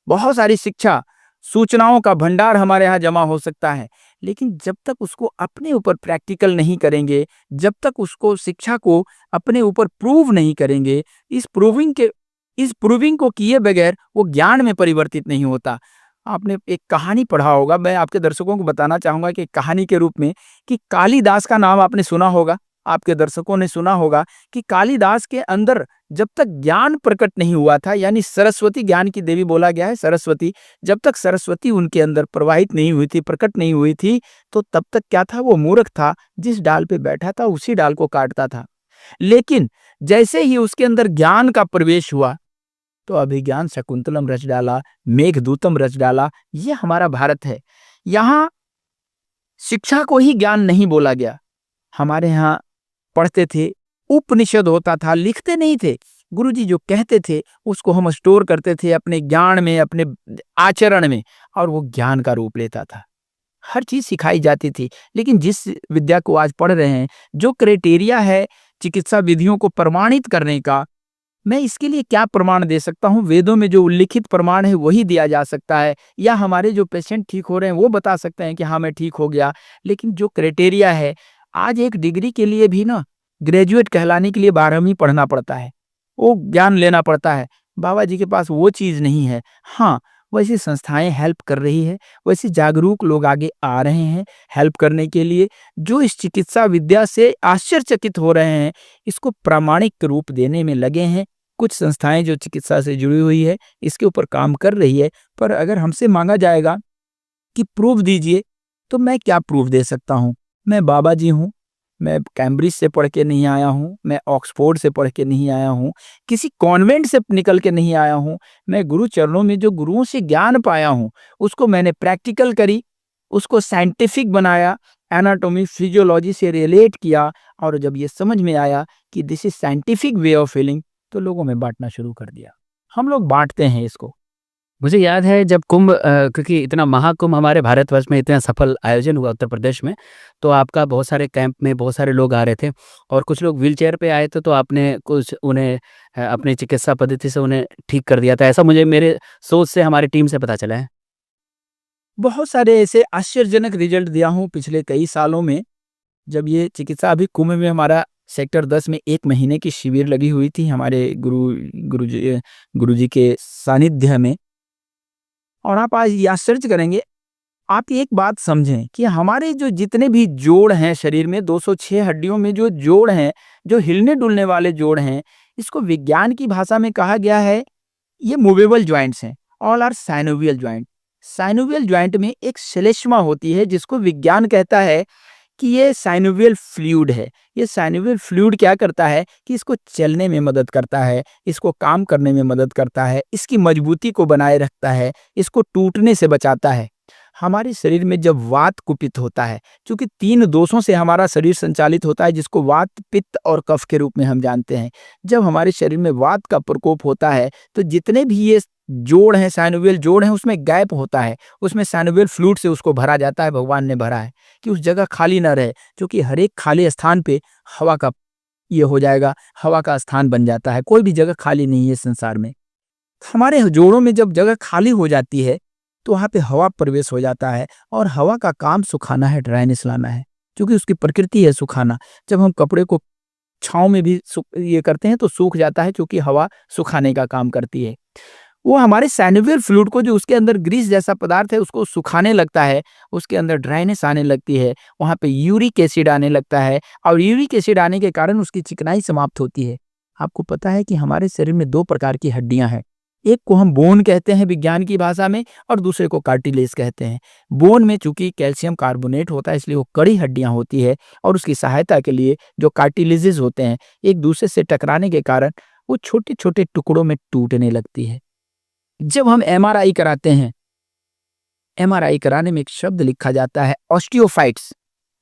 बहुत सारी शिक्षा, सूचनाओं का भंडार हमारे यहाँ जमा हो सकता है, लेकिन जब तक उसको अपने ऊपर प्रैक्टिकल नहीं करेंगे, जब तक उसको, शिक्षा को अपने ऊपर प्रूव नहीं करेंगे, इस प्रूविंग को किए बगैर वो ज्ञान में परिवर्तित नहीं होता। आपने एक कहानी पढ़ा होगा, मैं आपके दर्शकों को बताना चाहूँगा कि कहानी के रूप में, कि कालिदास का नाम आपने सुना होगा, आपके दर्शकों ने सुना होगा कि कालिदास के अंदर जब तक ज्ञान प्रकट नहीं हुआ था, यानी सरस्वती ज्ञान की देवी बोला गया है, सरस्वती, जब तक सरस्वती उनके अंदर प्रवाहित नहीं हुई थी, प्रकट नहीं हुई थी, तो तब तक क्या था, वो मूर्ख था, जिस डाल पे बैठा था उसी डाल को काटता था। लेकिन जैसे ही उसके अंदर ज्ञान का प्रवेश हुआ, तो अभिज्ञान शकुंतलम रच डाला, मेघदूतम रच डाला। ये हमारा भारत है। यहाँ शिक्षा को ही ज्ञान नहीं बोला गया। हमारे यहाँ पढ़ते थे, उपनिषद होता था, लिखते नहीं थे। गुरुजी जो कहते थे उसको हम स्टोर करते थे अपने ज्ञान में, अपने आचरण में, और वो ज्ञान का रूप लेता था। हर चीज सिखाई जाती थी। लेकिन जिस विद्या को आज पढ़ रहे हैं, जो क्राइटेरिया है चिकित्सा विधियों को प्रमाणित करने का, मैं इसके लिए क्या प्रमाण दे सकता हूँ? वेदों में जो उल्लिखित प्रमाण है वही दिया जा सकता है, या हमारे जो पेशेंट ठीक हो रहे हैं वो बता सकते हैं कि हाँ मैं ठीक हो गया। लेकिन जो क्राइटेरिया है, आज एक डिग्री के लिए भी ना, ग्रेजुएट कहलाने के लिए 12वीं पढ़ना पड़ता है, वो ज्ञान लेना पड़ता है। बाबा जी के पास वो चीज़ नहीं है। हाँ, वैसी संस्थाएं हेल्प कर रही है, वैसे जागरूक लोग आगे आ रहे हैं हेल्प करने के लिए, जो इस चिकित्सा विद्या से आश्चर्यचकित हो रहे हैं, इसको प्रामाणिक रूप देने में लगे हैं। कुछ संस्थाएं जो चिकित्सा से जुड़ी हुई है इसके ऊपर काम कर रही है। पर अगर हमसे मांगा जाएगा कि प्रूफ दीजिए, तो मैं क्या प्रूफ दे सकता हूँ? मैं बाबा जी हूँ, मैं कैम्ब्रिज से पढ़ के नहीं आया हूँ, मैं ऑक्सफोर्ड से पढ़ के नहीं आया हूँ, किसी कॉन्वेंट से निकल के नहीं आया हूँ। मैं गुरु चरणों में जो गुरुओं से ज्ञान पाया हूँ उसको मैंने प्रैक्टिकल करी, उसको साइंटिफिक बनाया, एनाटॉमी फिजियोलॉजी से रिलेट किया, और जब ये समझ में आया कि this is scientific way of healing, तो लोगों में बांटना शुरू कर दिया। हम लोग बांटते हैं इसको। मुझे याद है जब कुंभ क्योंकि इतना महाकुंभ हमारे भारतवर्ष में इतना सफल आयोजन हुआ उत्तर प्रदेश में, तो आपका बहुत सारे कैंप में बहुत सारे लोग आ रहे थे और कुछ लोग व्हीलचेयर पे आए थे, तो आपने कुछ उन्हें अपनी चिकित्सा पद्धति से उन्हें ठीक कर दिया था। ऐसा मुझे मेरे सोच से हमारी टीम से पता चला है। बहुत सारे ऐसे आश्चर्यजनक रिजल्ट दिया हूँ पिछले कई सालों में। जब ये चिकित्सा अभी कुंभ में हमारा सेक्टर 10 में 1 महीने की शिविर लगी हुई थी हमारे गुरुजी के सानिध्य में। और आप आज ये आश्चर्य करेंगे, आप एक बात समझें कि हमारे जो जितने भी जोड़ हैं शरीर में, 206 हड्डियों में जो जोड़ हैं, जो हिलने डुलने वाले जोड़ हैं, इसको विज्ञान की भाषा में कहा गया है, ये मूवेबल जॉइंट्स हैं। All are synovial joint. Synovial joint में एक श्लेष्मा होती है जिसको विज्ञान कहता है कि ये साइनोवियल फ्लूइड है। ये साइनोवियल फ्लूइड क्या करता है कि इसको चलने में मदद करता है, इसको काम करने में मदद करता है, इसकी मजबूती को बनाए रखता है, इसको टूटने से बचाता है। हमारे शरीर में जब वात कुपित होता है, क्योंकि 3 दोषों से हमारा शरीर संचालित होता है जिसको वात, पित्त और कफ के रूप में हम जानते हैं। जब हमारे शरीर में वात का प्रकोप होता है तो जितने भी ये जोड़ हैं, साइनोवियल जोड़ हैं, उसमें गैप होता है, उसमें साइनोवियल फ्लूइड से उसको भरा जाता है, भगवान ने भरा है कि उस जगह खाली ना रहे, क्योंकि हर एक खाली स्थान पे हवा का ये हो जाएगा, हवा का स्थान बन जाता है। कोई भी जगह खाली नहीं है संसार में। हमारे जोड़ों में जब जगह खाली हो जाती है तो वहाँ पे हवा प्रवेश हो जाता है, और हवा का काम सुखाना है, ड्राइनेस लाना है, क्योंकि उसकी प्रकृति है सुखाना। जब हम कपड़े को छाँव में भी ये करते हैं तो सूख जाता है, क्योंकि हवा सुखाने का काम करती है। वो हमारे साइनोवियल फ्लूइड को, जो उसके अंदर ग्रीस जैसा पदार्थ है, उसको सुखाने लगता है, उसके अंदर ड्राइनेस आने लगती है, वहाँ पे यूरिक एसिड आने लगता है, और यूरिक एसिड आने के कारण उसकी चिकनाई समाप्त होती है। आपको पता है कि हमारे शरीर में 2 प्रकार की हड्डियां हैं। एक को हम बोन कहते हैं विज्ञान की भाषा में, और दूसरे को कार्टिलेज कहते हैं। बोन में चूंकि कैल्शियम कार्बोनेट होता है, इसलिए वो कड़ी हड्डियां होती है, और उसकी सहायता के लिए जो कार्टिलेजेस होते हैं, एक दूसरे से टकराने के कारण वो छोटे छोटे टुकड़ों में टूटने लगती है। जब हम एमआरआई कराते हैं, एमआरआई कराने में एक शब्द लिखा जाता है ऑस्टियोफाइट्स,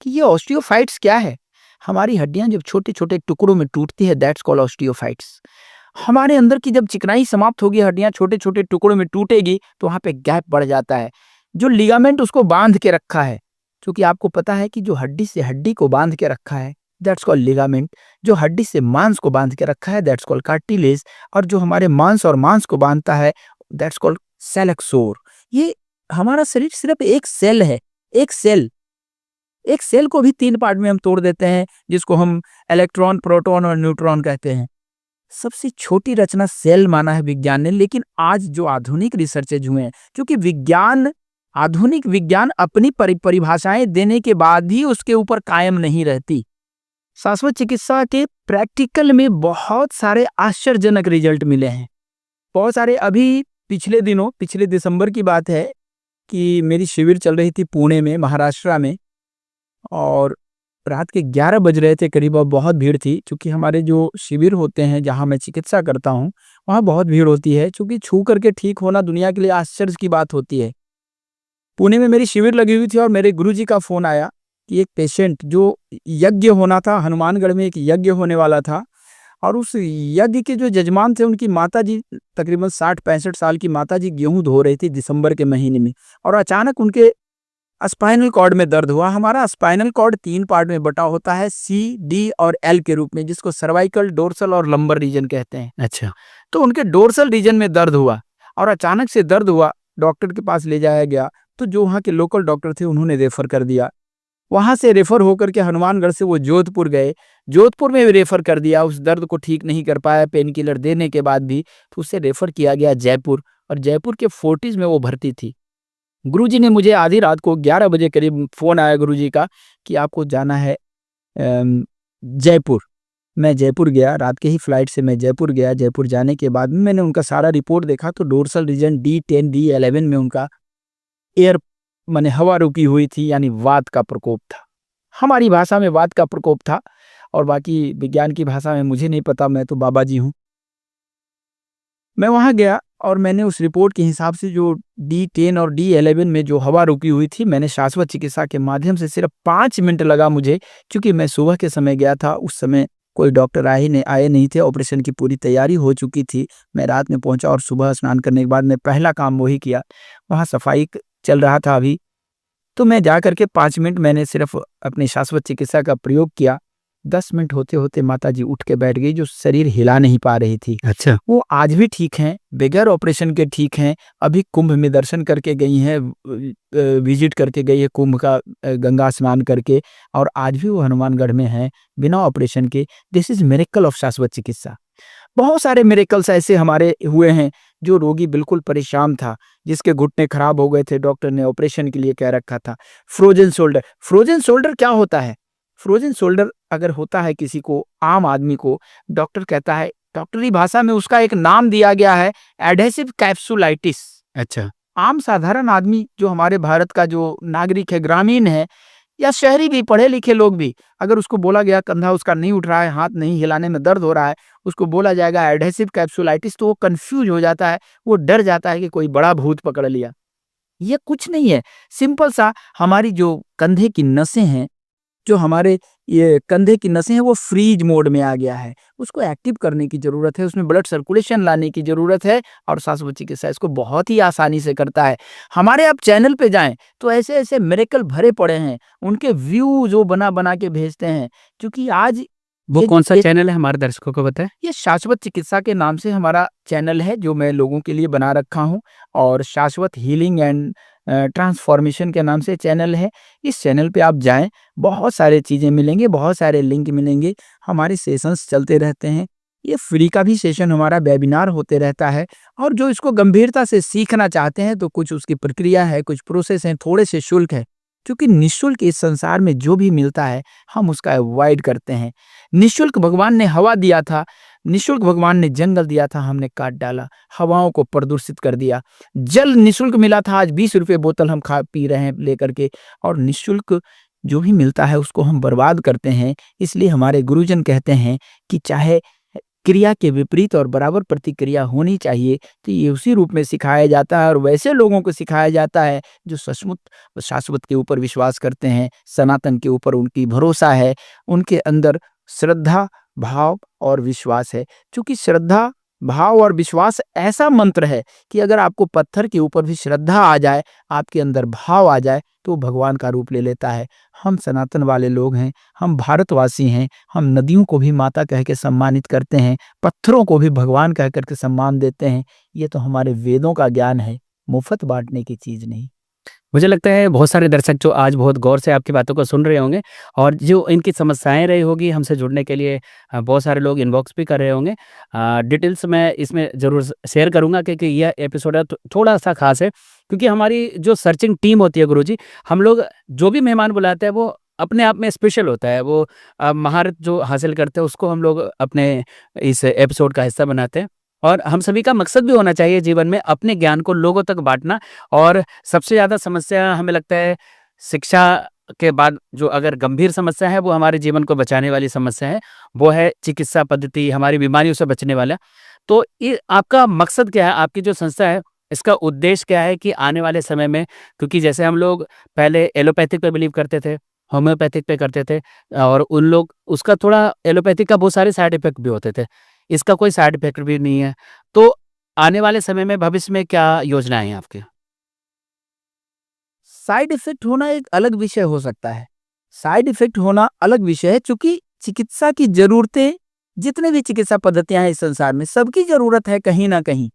कि ये ऑस्टियोफाइट्स क्या है? हमारी हड्डियां जब छोटे छोटे टुकड़ों में टूटती है, दैट्स कॉल्ड ऑस्टियोफाइट्स। हमारे अंदर की जब चिकनाई समाप्त होगी, हड्डियां छोटे छोटे टुकड़ों में टूटेगी, तो वहां पे गैप बढ़ जाता है, जो लिगामेंट उसको बांध के रखा है। क्योंकि आपको पता है कि जो हड्डी से हड्डी को बांध के रखा है, दैट्स कॉल्ड लिगामेंट। जो हड्डी से मांस को बांध के रखा है, दैट्स कॉल्ड कार्टिलेज। और जो हमारे मांस और मांस को बांधता है, दैट्स कॉल्ड सेलेक्सोर। ये हमारा शरीर सिर्फ एक सेल है, एक सेल। एक सेल को भी 3 पार्ट में हम तोड़ देते हैं, जिसको हम इलेक्ट्रॉन, प्रोटॉन और न्यूट्रॉन कहते हैं। सबसे छोटी रचना सेल माना है विज्ञान ने। लेकिन आज जो आधुनिक रिसर्चेज हुए हैं, क्योंकि आधुनिक विज्ञान अपनी परिभाषाएं देने के बाद भी उसके ऊपर कायम नहीं रहती। शाश्वत चिकित्सा के प्रैक्टिकल में बहुत सारे आश्चर्यजनक रिजल्ट मिले हैं। बहुत सारे अभी पिछले दिसंबर की बात है कि मेरी शिविर चल रही थी पुणे में, महाराष्ट्र में, और रात के 11 बज रहे थे करीब और बहुत भीड़ थी। चूँकि हमारे जो शिविर होते हैं जहाँ मैं चिकित्सा करता हूँ, वहाँ बहुत भीड़ होती है। चूँकि छू करके ठीक होना दुनिया के लिए आश्चर्य की बात होती है। पुणे में मेरी शिविर लगी हुई थी और मेरे गुरुजी का फ़ोन आया कि एक पेशेंट जो यज्ञ होना था, हनुमानगढ़ में एक यज्ञ होने वाला था, और उस यज्ञ के जो जजमान थे उनकी माताजी, तकरीबन 60-65 साल की माताजी गेहूँ धो रही थी दिसंबर के महीने में, और अचानक उनके स्पाइनल कॉर्ड में दर्द हुआ। हमारा स्पाइनल कॉर्ड 3 पार्ट में बटा होता है, सी, डी और एल के रूप में, जिसको सर्वाइकल, डोर्सल और लंबर रीजन कहते हैं। अच्छा। तो उनके डोर्सल रीजन में दर्द हुआ और अचानक से दर्द हुआ। डॉक्टर के पास ले जाया गया तो जो वहाँ के लोकल डॉक्टर थे उन्होंने रेफर कर दिया। वहाँ से रेफर होकर के हनुमानगढ़ से वो जोधपुर गए। जोधपुर में भी रेफर कर दिया। उस दर्द को ठीक नहीं कर पाया पेन किलर देने के बाद भी, तो उसे रेफर किया गया जयपुर, और जयपुर के फोर्टिस में वो भर्ती थी। गुरुजी ने मुझे आधी रात को 11 बजे करीब फ़ोन आया गुरुजी का कि आपको जाना है जयपुर। मैं जयपुर गया, रात के ही फ्लाइट से मैं जयपुर गया। जयपुर जाने के बाद में मैंने उनका सारा रिपोर्ट देखा तो डोर्सल रीजन D10 D11 में उनका माने हवा रुकी हुई थी, यानी वात का प्रकोप था। हमारी भाषा में वात का प्रकोप था, और बाकी विज्ञान की भाषा में मुझे नहीं पता, मैं तो बाबा जी हूँ। मैं वहाँ गया और मैंने उस रिपोर्ट के हिसाब से जो D10 और D11 में जो हवा रुकी हुई थी, मैंने शाश्वत चिकित्सा के माध्यम से सिर्फ 5 मिनट लगा मुझे, क्योंकि मैं सुबह के समय गया था। उस समय कोई डॉक्टर आए नहीं थे, ऑपरेशन की पूरी तैयारी हो चुकी थी। मैं रात में पहुंचा और सुबह स्नान करने के बाद मैं पहला काम वही किया। वहाँ सफाई चल रहा था अभी, तो मैं जा करके 5 मिनट मैंने सिर्फ अपनी शाश्वत चिकित्सा का प्रयोग किया। 10 मिनट होते होते माताजी उठ के बैठ गई, जो शरीर हिला नहीं पा रही थी। अच्छा। वो आज भी ठीक हैं, बगैर ऑपरेशन के ठीक हैं। अभी कुंभ में दर्शन करके गई हैं, विजिट करके गई है कुंभ का, गंगा स्नान करके, और आज भी वो हनुमानगढ़ में हैं बिना ऑपरेशन के। दिस इज मिरेकल ऑफ शाश्वत चिकित्सा। बहुत सारे मिरेकल्स ऐसे हमारे हुए हैं। जो रोगी बिल्कुल परेशान था, जिसके घुटने खराब हो गए थे, डॉक्टर ने ऑपरेशन के लिए कह रखा था। फ्रोजन शोल्डर क्या होता है? फ्रोजन शोल्डर अगर होता है किसी को, आम आदमी को, डॉक्टर कहता है, डॉक्टरी भाषा में उसका एक नाम दिया गया है, एडहेसिव कैप्सुलाइटिस। अच्छा। आम साधारण आदमी जो हमारे भारत का जो नागरिक है, ग्रामीण है या शहरी भी, पढ़े लिखे लोग भी, अगर उसको बोला गया कंधा उसका नहीं उठ रहा है, हाथ नहीं हिलाने में दर्द हो रहा है, उसको बोला जाएगा एडहेसिव कैप्सुलाइटिस, तो वो कंफ्यूज हो जाता है, वो डर जाता है कि कोई बड़ा भूत पकड़ लिया। ये कुछ नहीं है, सिंपल सा हमारी जो कंधे की नसें हैं, जो हमारे ये कंधे की नसें हैं, वो फ्रीज मोड में आ गया है। उसको एक्टिव करने की ज़रूरत है, उसमें ब्लड सर्कुलेशन लाने की ज़रूरत है, और शाश्वत चिकित्सा इसको बहुत ही आसानी से करता है। हमारे आप चैनल पे जाएं तो ऐसे ऐसे मिरेकल भरे पड़े हैं, उनके व्यू जो बना बना के भेजते हैं। क्योंकि आज वो ये कौन सा चैनल है, हमारे दर्शकों को बताएं। ये शाश्वत चिकित्सा के नाम से हमारा चैनल है, जो मैं लोगों के लिए बना रखा हूँ, और शाश्वत हीलिंग एंड ट्रांसफॉर्मेशन के नाम से चैनल है। इस चैनल पे आप जाएं, बहुत सारे चीज़ें मिलेंगे, बहुत सारे लिंक मिलेंगे। हमारे सेशंस चलते रहते हैं, ये फ्री का भी सेशन हमारा वेबिनार होते रहता है। और जो इसको गंभीरता से सीखना चाहते हैं तो कुछ उसकी प्रक्रिया है, कुछ प्रोसेस हैं, थोड़े से शुल्क है। क्योंकि निःशुल्क इस संसार में जो भी मिलता है हम उसका अवॉइड करते हैं। निःशुल्क भगवान ने हवा दिया था, निःशुल्क भगवान ने जंगल दिया था, हमने काट डाला, हवाओं को प्रदूषित कर दिया। जल निःशुल्क मिला था, आज 20 रुपये बोतल हम खा पी रहे हैं लेकर के, और निःशुल्क जो भी मिलता है उसको हम बर्बाद करते हैं। इसलिए हमारे गुरुजन कहते हैं कि चाहे क्रिया के विपरीत और बराबर प्रतिक्रिया होनी चाहिए, तो ये उसी रूप में सिखाया जाता है, और वैसे लोगों को सिखाया जाता है जो सचमुच शाश्वत के ऊपर विश्वास करते हैं, सनातन के ऊपर उनकी भरोसा है, उनके अंदर श्रद्धा, भाव और विश्वास है। क्योंकि श्रद्धा, भाव और विश्वास ऐसा मंत्र है कि अगर आपको पत्थर के ऊपर भी श्रद्धा आ जाए, आपके अंदर भाव आ जाए, तो भगवान का रूप ले लेता है। हम सनातन वाले लोग हैं, हम भारतवासी हैं, हम नदियों को भी माता कह के सम्मानित करते हैं, पत्थरों को भी भगवान कह करके सम्मान देते हैं। ये तो हमारे वेदों का ज्ञान है, मुफ्त बांटने की चीज़ नहीं। मुझे लगता है बहुत सारे दर्शक जो आज बहुत गौर से आपकी बातों को सुन रहे होंगे, और जो इनकी समस्याएं रही होगी हमसे जुड़ने के लिए बहुत सारे लोग इनबॉक्स भी कर रहे होंगे। डिटेल्स मैं इसमें ज़रूर शेयर करूंगा, क्योंकि यह एपिसोड है थोड़ा सा खास है, क्योंकि हमारी जो सर्चिंग टीम होती है गुरुजी, हम लोग जो भी मेहमान बुलाते हैं वो अपने आप में स्पेशल होता है। वो महारत जो हासिल करते हैं उसको हम लोग अपने इस एपिसोड का हिस्सा बनाते हैं। और हम सभी का मकसद भी होना चाहिए जीवन में अपने ज्ञान को लोगों तक बाँटना। और सबसे ज़्यादा समस्या हमें लगता है शिक्षा के बाद जो अगर गंभीर समस्या है वो हमारे जीवन को बचाने वाली समस्या है, वो है चिकित्सा पद्धति, हमारी बीमारियों से बचने वाला। तो ये आपका मकसद क्या है? आपकी जो संस्था है इसका उद्देश्य क्या है कि आने वाले समय में, क्योंकि जैसे हम लोग पहले एलोपैथिक पे बिलीव करते थे, होम्योपैथिक पे करते थे, और उन लोग उसका थोड़ा एलोपैथिक का बहुत सारे साइड इफ़ेक्ट भी होते थे। इसका कोई साइड इफ़ेक्ट भी नहीं है। तो आने वाले समय में भविष्य में क्या योजनाएँ हैं आपकी? साइड इफ़ेक्ट होना एक अलग विषय हो सकता है। साइड इफ़ेक्ट होना अलग विषय है, चूँकि चिकित्सा की ज़रूरतें, जितने भी चिकित्सा पद्धतियाँ हैं इस संसार में, सबकी ज़रूरत है कहीं न कहीं।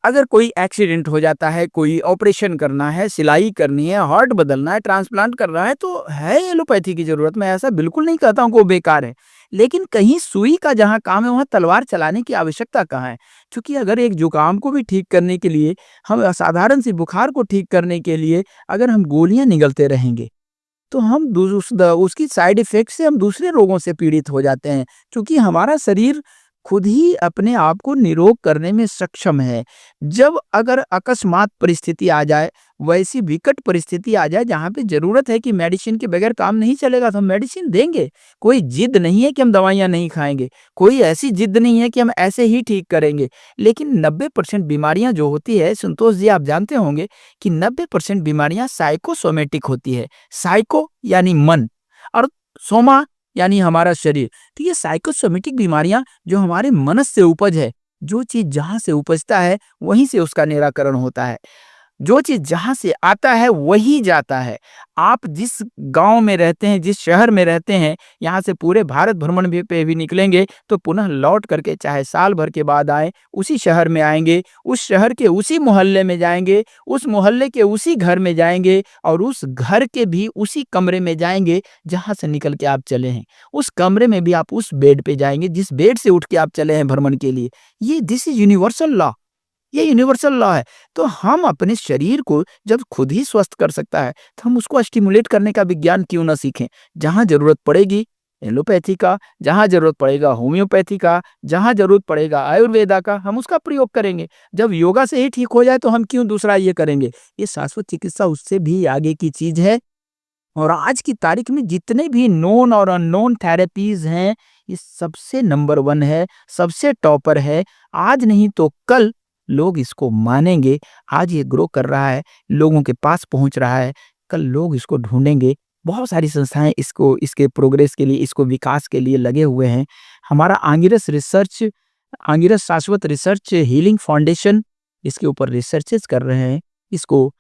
अगर कोई एक्सीडेंट हो जाता है, कोई ऑपरेशन करना है, सिलाई करनी है, हार्ट बदलना है, ट्रांसप्लांट करना है, तो है एलोपैथी की ज़रूरत। मैं ऐसा बिल्कुल नहीं कहता हूँ कि वो बेकार है। लेकिन कहीं सुई का जहाँ काम है, वहाँ तलवार चलाने की आवश्यकता कहाँ है? क्योंकि अगर एक जुकाम को भी ठीक करने के लिए, हम असाधारण सी बुखार को ठीक करने के लिए अगर हम गोलियाँ निगलते रहेंगे, तो हम उसकी साइड इफ़ेक्ट से हम दूसरे रोगों से पीड़ित हो जाते हैं। क्योंकि हमारा शरीर खुद ही अपने आप को निरोग करने में सक्षम है। जब अगर अकस्मात परिस्थिति आ जाए, वैसी विकट परिस्थिति आ जाए जहाँ पे ज़रूरत है कि मेडिसिन के बगैर काम नहीं चलेगा, तो हम मेडिसिन देंगे। कोई ज़िद नहीं है कि हम दवाइयाँ नहीं खाएँगे, कोई ऐसी ज़िद नहीं है कि हम ऐसे ही ठीक करेंगे। लेकिन 90% बीमारियाँ जो होती है, संतोष जी आप जानते होंगे कि 90% बीमारियाँ साइकोसोमैटिक होती है। साइको यानी मन, और सोमा यानी हमारा शरीर। तो ये साइकोसोमैटिक बीमारियाँ जो हमारे मनस से उपज है, जो चीज़ जहाँ से उपजता है, वहीं से उसका निराकरण होता है। जो चीज़ जहाँ से आता है वही जाता है। आप जिस गाँव में रहते हैं, जिस शहर में रहते हैं, यहाँ से पूरे भारत भ्रमण भी पे भी निकलेंगे तो पुनः लौट करके चाहे साल भर के बाद आएँ, उसी शहर में आएँगे, उस शहर के उसी मोहल्ले में जाएँगे, उस मोहल्ले के उसी घर में जाएँगे, और उस घर के भी उसी कमरे में जाएँगे जहाँ से निकल के आप चले हैं। उस कमरे में भी आप उस बेड पे जाएँगे जिस बेड से उठ के आप चले हैं भ्रमण के लिए। ये दिस इज़ यूनिवर्सल लॉ। ये यूनिवर्सल लॉ है। तो हम अपने शरीर को जब खुद ही स्वस्थ कर सकता है, तो हम उसको स्टिमुलेट करने का विज्ञान क्यों ना सीखें? जहाँ ज़रूरत पड़ेगी एलोपैथी का, जहाँ ज़रूरत पड़ेगा होम्योपैथी का, जहाँ ज़रूरत पड़ेगा आयुर्वेदा का, हम उसका प्रयोग करेंगे। जब योगा से ही ठीक हो जाए तो हम क्यों दूसरा ये करेंगे? ये शाश्वत चिकित्सा उससे भी आगे की चीज़ है। और आज की तारीख में जितने भी नोन और अननोन थेरेपीज़ हैं, ये सबसे नंबर 1 है, सबसे टॉपर है। आज नहीं तो कल लोग इसको मानेंगे। आज ये ग्रो कर रहा है, लोगों के पास पहुँच रहा है, कल लोग इसको ढूँढेंगे। बहुत सारी संस्थाएँ इसको, इसके प्रोग्रेस के लिए, इसको विकास के लिए लगे हुए हैं। हमारा आंगिरस शाश्वत रिसर्च हीलिंग फाउंडेशन इसके ऊपर रिसर्चेज़ कर रहे हैं। इसको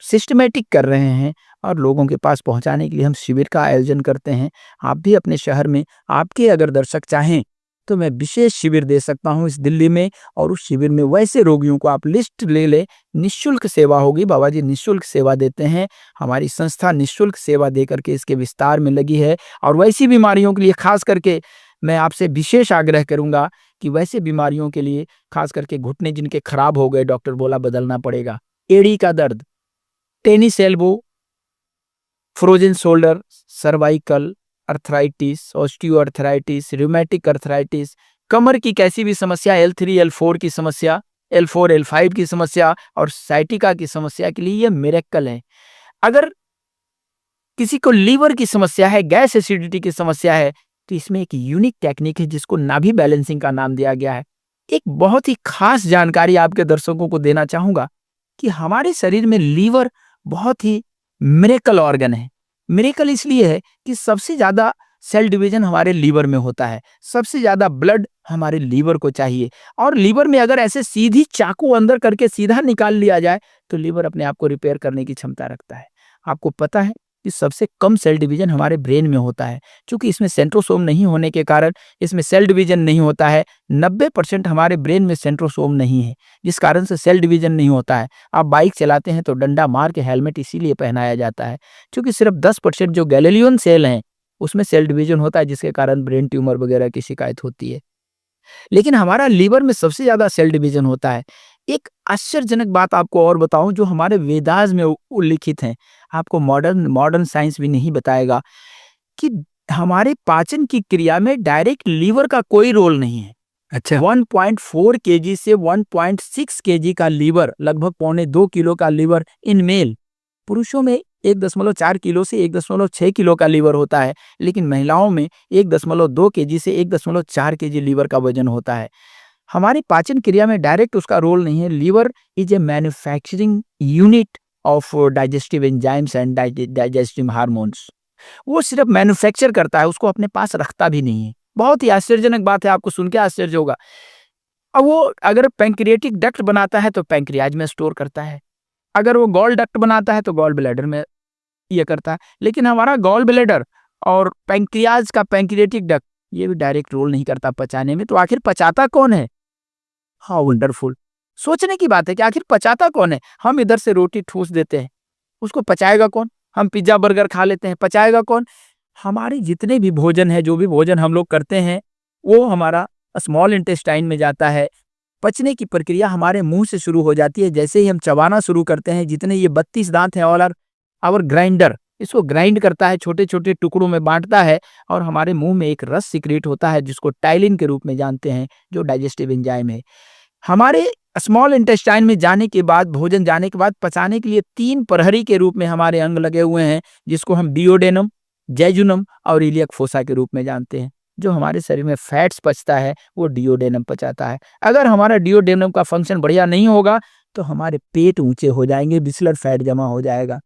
सिस्टमैटिक कर रहे हैं, और लोगों के पास पहुँचाने के लिए हम शिविर का आयोजन करते हैं। आप भी अपने शहर में, आपके अगर दर्शक चाहें, तो मैं विशेष शिविर दे सकता हूँ इस दिल्ली में, और उस शिविर में वैसे रोगियों को आप लिस्ट ले लें, निःशुल्क सेवा होगी। बाबा जी निःशुल्क सेवा देते हैं। हमारी संस्था निःशुल्क सेवा दे करके इसके विस्तार में लगी है, और वैसी बीमारियों के लिए ख़ास करके मैं आपसे विशेष आग्रह करूँगा कि वैसे बीमारियों के लिए, ख़ास करके घुटने जिनके खराब हो गए, डॉक्टर बोला बदलना पड़ेगा, एड़ी का दर्द, tennis elbow, frozen shoulder, cervical arthritis, osteoarthritis, rheumatic arthritis, कमर की कैसी भी समस्या, L3, L4 की समस्या, L4, L5 की समस्या और साइटिका की समस्या के लिए ये मिरेकल है। अगर किसी को लीवर की समस्या है, गैस एसिडिटी की समस्या है, तो इसमें एक यूनिक टेक्निक है जिसको नाभि बैलेंसिंग का नाम दिया गया है। एक बहुत ही खास जानकारी आपके दर्शकों को देना चाहूँगा कि हमारे शरीर में लीवर बहुत ही मिरेकल ऑर्गन है। मिरेकल इसलिए है कि सबसे ज़्यादा सेल डिवीजन हमारे लीवर में होता है, सबसे ज़्यादा ब्लड हमारे लीवर को चाहिए, और लीवर में अगर ऐसे सीधी चाकू अंदर करके सीधा निकाल लिया जाए, तो लीवर अपने आप को रिपेयर करने की क्षमता रखता है। आपको पता है कि सबसे कम सेल डिवीजन हमारे ब्रेन में होता है, क्योंकि इसमें सेंट्रोसोम नहीं होने के कारण इसमें सेल डिवीजन नहीं होता है। 90% हमारे ब्रेन में सेंट्रोसोम नहीं है, जिस कारण से सेल डिवीजन नहीं होता है। आप बाइक चलाते हैं तो डंडा मार के हेलमेट इसीलिए पहनाया जाता है, क्योंकि सिर्फ 10% जो गैलीलियन सेल हैं उसमें सेल डिवीजन होता है, जिसके कारण ब्रेन ट्यूमर वगैरह की शिकायत होती है। लेकिन हमारा लीवर में सबसे ज़्यादा सेल डिवीजन होता है। एक आश्चर्यजनक बात आपको और बताऊं जो हमारे वेदास में उल्लिखित हैं, आपको मॉडर्न मॉडर्न साइंस भी नहीं बताएगा कि हमारे पाचन की क्रिया में डायरेक्ट लीवर का कोई रोल नहीं है। अच्छा। 1.4 केजी से 1.6 केजी का लीवर, लगभग 1.25 किलो का लीवर इन मेल, पुरुषों में 1.4 किलो से 1.6 किलो का लीवर होता है, लेकिन महिलाओं में 1.2 केजी से 1.4 केजी लीवर का वजन होता है। हमारी पाचन क्रिया में डायरेक्ट उसका रोल नहीं है। Liver is a manufacturing unit of digestive enzymes and digestive hormones. वो सिर्फ मैन्युफैक्चर करता है, उसको अपने पास रखता भी नहीं है। बहुत ही आश्चर्यजनक बात है, आपको सुन के आश्चर्य होगा। अब वो अगर पैंक्रियाटिक डक्ट बनाता है तो पैंक्रियाज में स्टोर करता है, अगर वो गॉल डक्ट बनाता है तो गॉल ब्लैडर में ये करता है। लेकिन हमारा गॉल ब्लैडर और पैंक्रियाज का पैंक्रियाटिक डक्ट ये भी डायरेक्ट रोल नहीं करता पचाने में। तो आखिर पचाता कौन है? How wonderful. सोचने की बात है कि आखिर पचाता कौन है। हम इधर से रोटी ठूस देते हैं, उसको पचाएगा कौन? हम पिज्जा बर्गर खा लेते हैं, पचाएगा कौन? हमारे जितने भी भोजन है, जो भी भोजन हम लोग करते हैं, वो हमारा स्मॉल इंटेस्टाइन में जाता है। पचने की प्रक्रिया हमारे मुंह से शुरू हो जाती है। जैसे ही हम चबाना शुरू करते हैं, जितने ये 32 दांत हैं, ऑल आर आवर ग्राइंडर, इसको ग्राइंड करता है, छोटे छोटे टुकड़ों में बांटता है और हमारे मुंह में एक रस सीक्रेट होता है जिसको टाइलिन के रूप में जानते हैं, जो डाइजेस्टिव एंजाइम है। हमारे स्मॉल इंटेस्टाइन में जाने के बाद, भोजन जाने के बाद पचाने के लिए 3 प्रहरी के रूप में हमारे अंग लगे हुए हैं, जिसको हम डिओडेनम, जैजुनम और इलियक फोसा के रूप में जानते हैं। जो हमारे शरीर में फैट्स पचता है वो डिओडेनम पचाता है। अगर हमारा डिओडेनम का फंक्शन बढ़िया नहीं होगा तो हमारे पेट ऊंचे हो जाएंगे, बिस्लर फैट जमा हो जाएगा।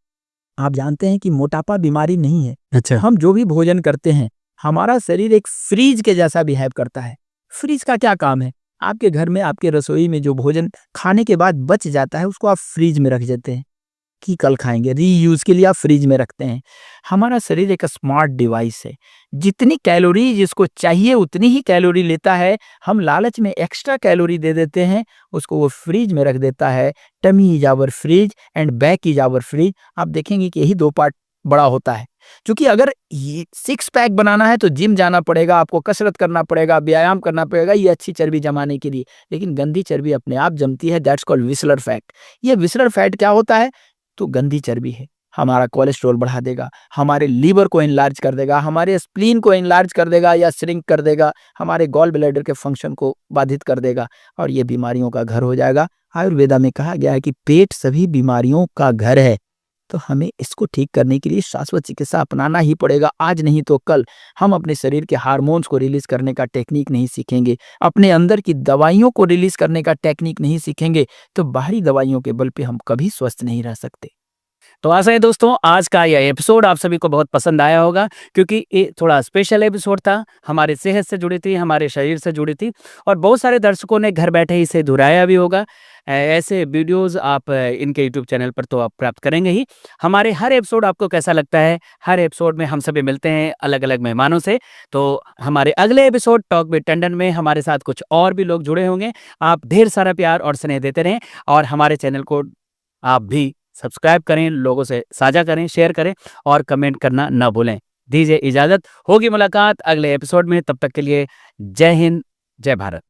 आप जानते हैं कि मोटापा बीमारी नहीं है। अच्छा। हम जो भी भोजन करते हैं, हमारा शरीर एक फ्रीज के जैसा बिहेव करता है। फ्रीज का क्या काम है? आपके घर में, आपके रसोई में जो भोजन खाने के बाद बच जाता है, उसको आप फ्रीज में रख देते हैं कि कल खाएंगे, रीयूज के लिए आप फ्रिज में रखते हैं। हमारा शरीर एक स्मार्ट डिवाइस है, जितनी कैलोरी जिसको चाहिए उतनी ही कैलोरी लेता है। हम लालच में एक्स्ट्रा कैलोरी दे देते हैं, उसको वो फ्रिज में रख देता है। Tummy is our fridge and back is our fridge. आप देखेंगे कि यही 2 पार्ट बड़ा होता है, क्योंकि अगर ये 6 पैक बनाना है तो जिम जाना पड़ेगा, आपको कसरत करना पड़ेगा, व्यायाम करना पड़ेगा, ये अच्छी चर्बी जमाने के लिए। लेकिन गंदी चर्बी अपने आप जमती है, दैट्स कॉल्ड विसलर फैट। ये विसलर फैट क्या होता है? तो गंदी चर्बी है, हमारा कोलेस्ट्रॉल बढ़ा देगा, हमारे लीवर को इनलार्ज कर देगा, हमारे स्प्लीन को इनलार्ज कर देगा या श्रिंक कर देगा, हमारे गॉल ब्लैडर के फंक्शन को बाधित कर देगा और ये बीमारियों का घर हो जाएगा। आयुर्वेदा में कहा गया है कि पेट सभी बीमारियों का घर है। तो हमें इसको ठीक करने के लिए शाश्वत चिकित्सा अपनाना ही पड़ेगा। आज नहीं तो कल हम अपने शरीर के हार्मोन्स को रिलीज करने का टेक्निक नहीं सीखेंगे, अपने अंदर की दवाइयों को रिलीज करने का टेक्निक नहीं सीखेंगे, तो बाहरी दवाइयों के बल पे हम कभी स्वस्थ नहीं रह सकते। तो आशा है दोस्तों आज का यह एपिसोड आप सभी को बहुत पसंद आया होगा, क्योंकि ये थोड़ा स्पेशल एपिसोड था, हमारे सेहत से जुड़ी थी, हमारे शरीर से जुड़ी थी और बहुत सारे दर्शकों ने घर बैठे इसे दोहराया भी होगा। ऐसे वीडियोस आप इनके यूट्यूब चैनल पर तो आप प्राप्त करेंगे ही। हमारे हर एपिसोड आपको कैसा लगता है? हर एपिसोड में हम सभी मिलते हैं अलग अलग मेहमानों से। तो हमारे अगले एपिसोड टॉक विद टंडन में हमारे साथ कुछ और भी लोग जुड़े होंगे। आप ढेर सारा प्यार और स्नेह देते रहें और हमारे चैनल को आप भी सब्सक्राइब करें, लोगों से साझा करें, शेयर करें और कमेंट करना न भूलें। दीजिए इजाजत, होगी मुलाकात अगले एपिसोड में। तब तक के लिए जय हिंद, जय भारत।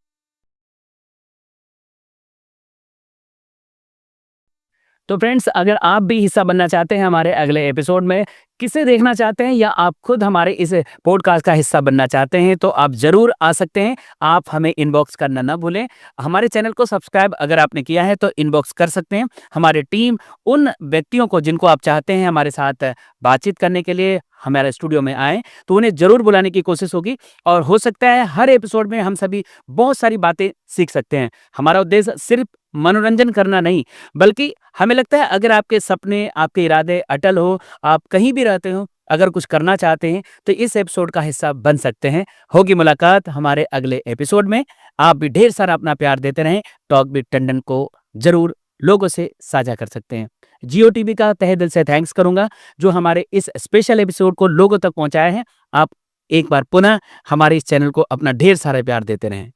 तो फ्रेंड्स, अगर आप भी हिस्सा बनना चाहते हैं हमारे अगले एपिसोड में, किसे देखना चाहते हैं या आप खुद हमारे इस पॉडकास्ट का हिस्सा बनना चाहते हैं, तो आप जरूर आ सकते हैं। आप हमें इनबॉक्स करना ना भूलें। हमारे चैनल को सब्सक्राइब अगर आपने किया है तो इनबॉक्स कर सकते हैं। हमारी टीम उन व्यक्तियों को जिनको आप चाहते हैं हमारे साथ बातचीत करने के लिए हमारे स्टूडियो में आए, तो उन्हें जरूर बुलाने की कोशिश होगी और हो सकता है हर एपिसोड में हम सभी बहुत सारी बातें सीख सकते हैं। हमारा उद्देश्य सिर्फ मनोरंजन करना नहीं, बल्कि हमें लगता है अगर आपके सपने, आपके इरादे अटल हो, आप कहीं भी रहते हो, अगर कुछ करना चाहते हैं तो इस एपिसोड का हिस्सा बन सकते हैं। होगी मुलाकात हमारे अगले एपिसोड में। आप भी ढेर सारा अपना प्यार देते रहें। टॉक विद टंडन को जरूर लोगों से साझा कर सकते हैं। जियो टीवी का तहे दिल से थैंक्स करूंगा जो हमारे इस स्पेशल एपिसोड को लोगों तक पहुंचाया है। आप एक बार पुनः हमारे इस चैनल को अपना ढेर सारा प्यार देते रहें।